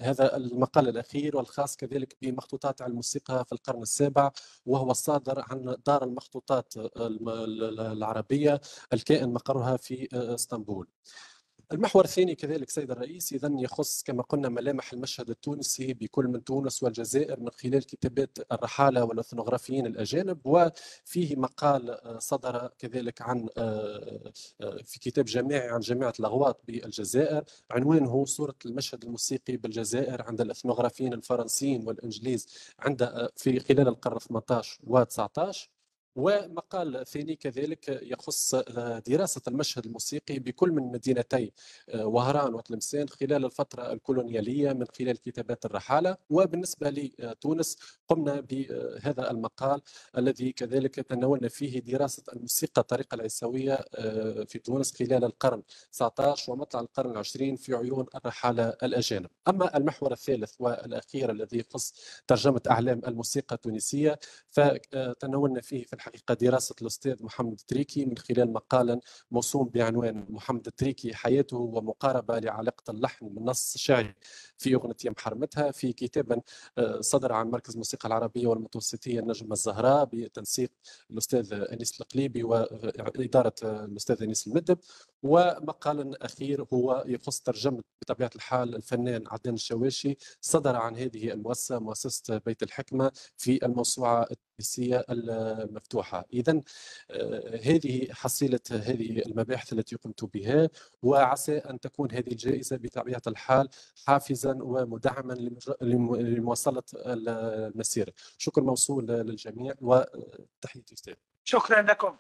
هذا المقال الأخير والخاص كذلك بمخطوطات علم الموسيقى في القرن السابع، وهو الصادر عن دار المخطوطات العربية الكائن مقرها في اسطنبول. المحور الثاني كذلك سيد الرئيس إذن يخص كما قلنا ملامح المشهد التونسي بكل من تونس والجزائر من خلال كتابات الرحالة والإثنوغرافيين الأجانب، وفيه مقال صدر كذلك عن في كتاب جامعي عن جامعة الأغواط بالجزائر عنوانه صورة المشهد الموسيقي بالجزائر عند الإثنوغرافيين الفرنسيين والإنجليز في خلال القرن 18 و 19. ومقال ثاني كذلك يخص دراسة المشهد الموسيقي بكل من مدينتي وهران وتلمسان خلال الفترة الكولونيالية من خلال كتابات الرحالة. وبالنسبة لتونس قمنا بهذا المقال الذي كذلك تناولنا فيه دراسة الموسيقى الطريقة العيسوية في تونس خلال القرن 19 ومطلع القرن 20 في عيون الرحالة الأجانب. أما المحور الثالث والأخير الذي يخص ترجمة أعلام الموسيقى التونسية فتناولنا فيه في الحقيقة دراسة الأستاذ محمد التريكي من خلال مقال موسوم بعنوان محمد التريكي حياته ومقاربة لعلاقة اللحن بالنص الشعري في أغنية يم حرمتها، في كتاب صدر عن مركز الموسيقى العربية والمتوسطية النجمة الزهراء بتنسيق الأستاذ أنيس القليبي وإدارة الأستاذ أنيس المدب. ومقال أخير هو يخص ترجمة بطبيعة الحال الفنان عدنان الشواشي صدر عن هذه المؤسسة مؤسسة بيت الحكمة في الموسوعة التونسية المفتوحة. إذن هذه حصيلة هذه المباحث التي قمت بها، وعسى أن تكون هذه الجائزة بطبيعة الحال حافزا ومدعما لمواصلة المسيرة. شكر موصول للجميع وتحية أستاذ. شكرا لكم.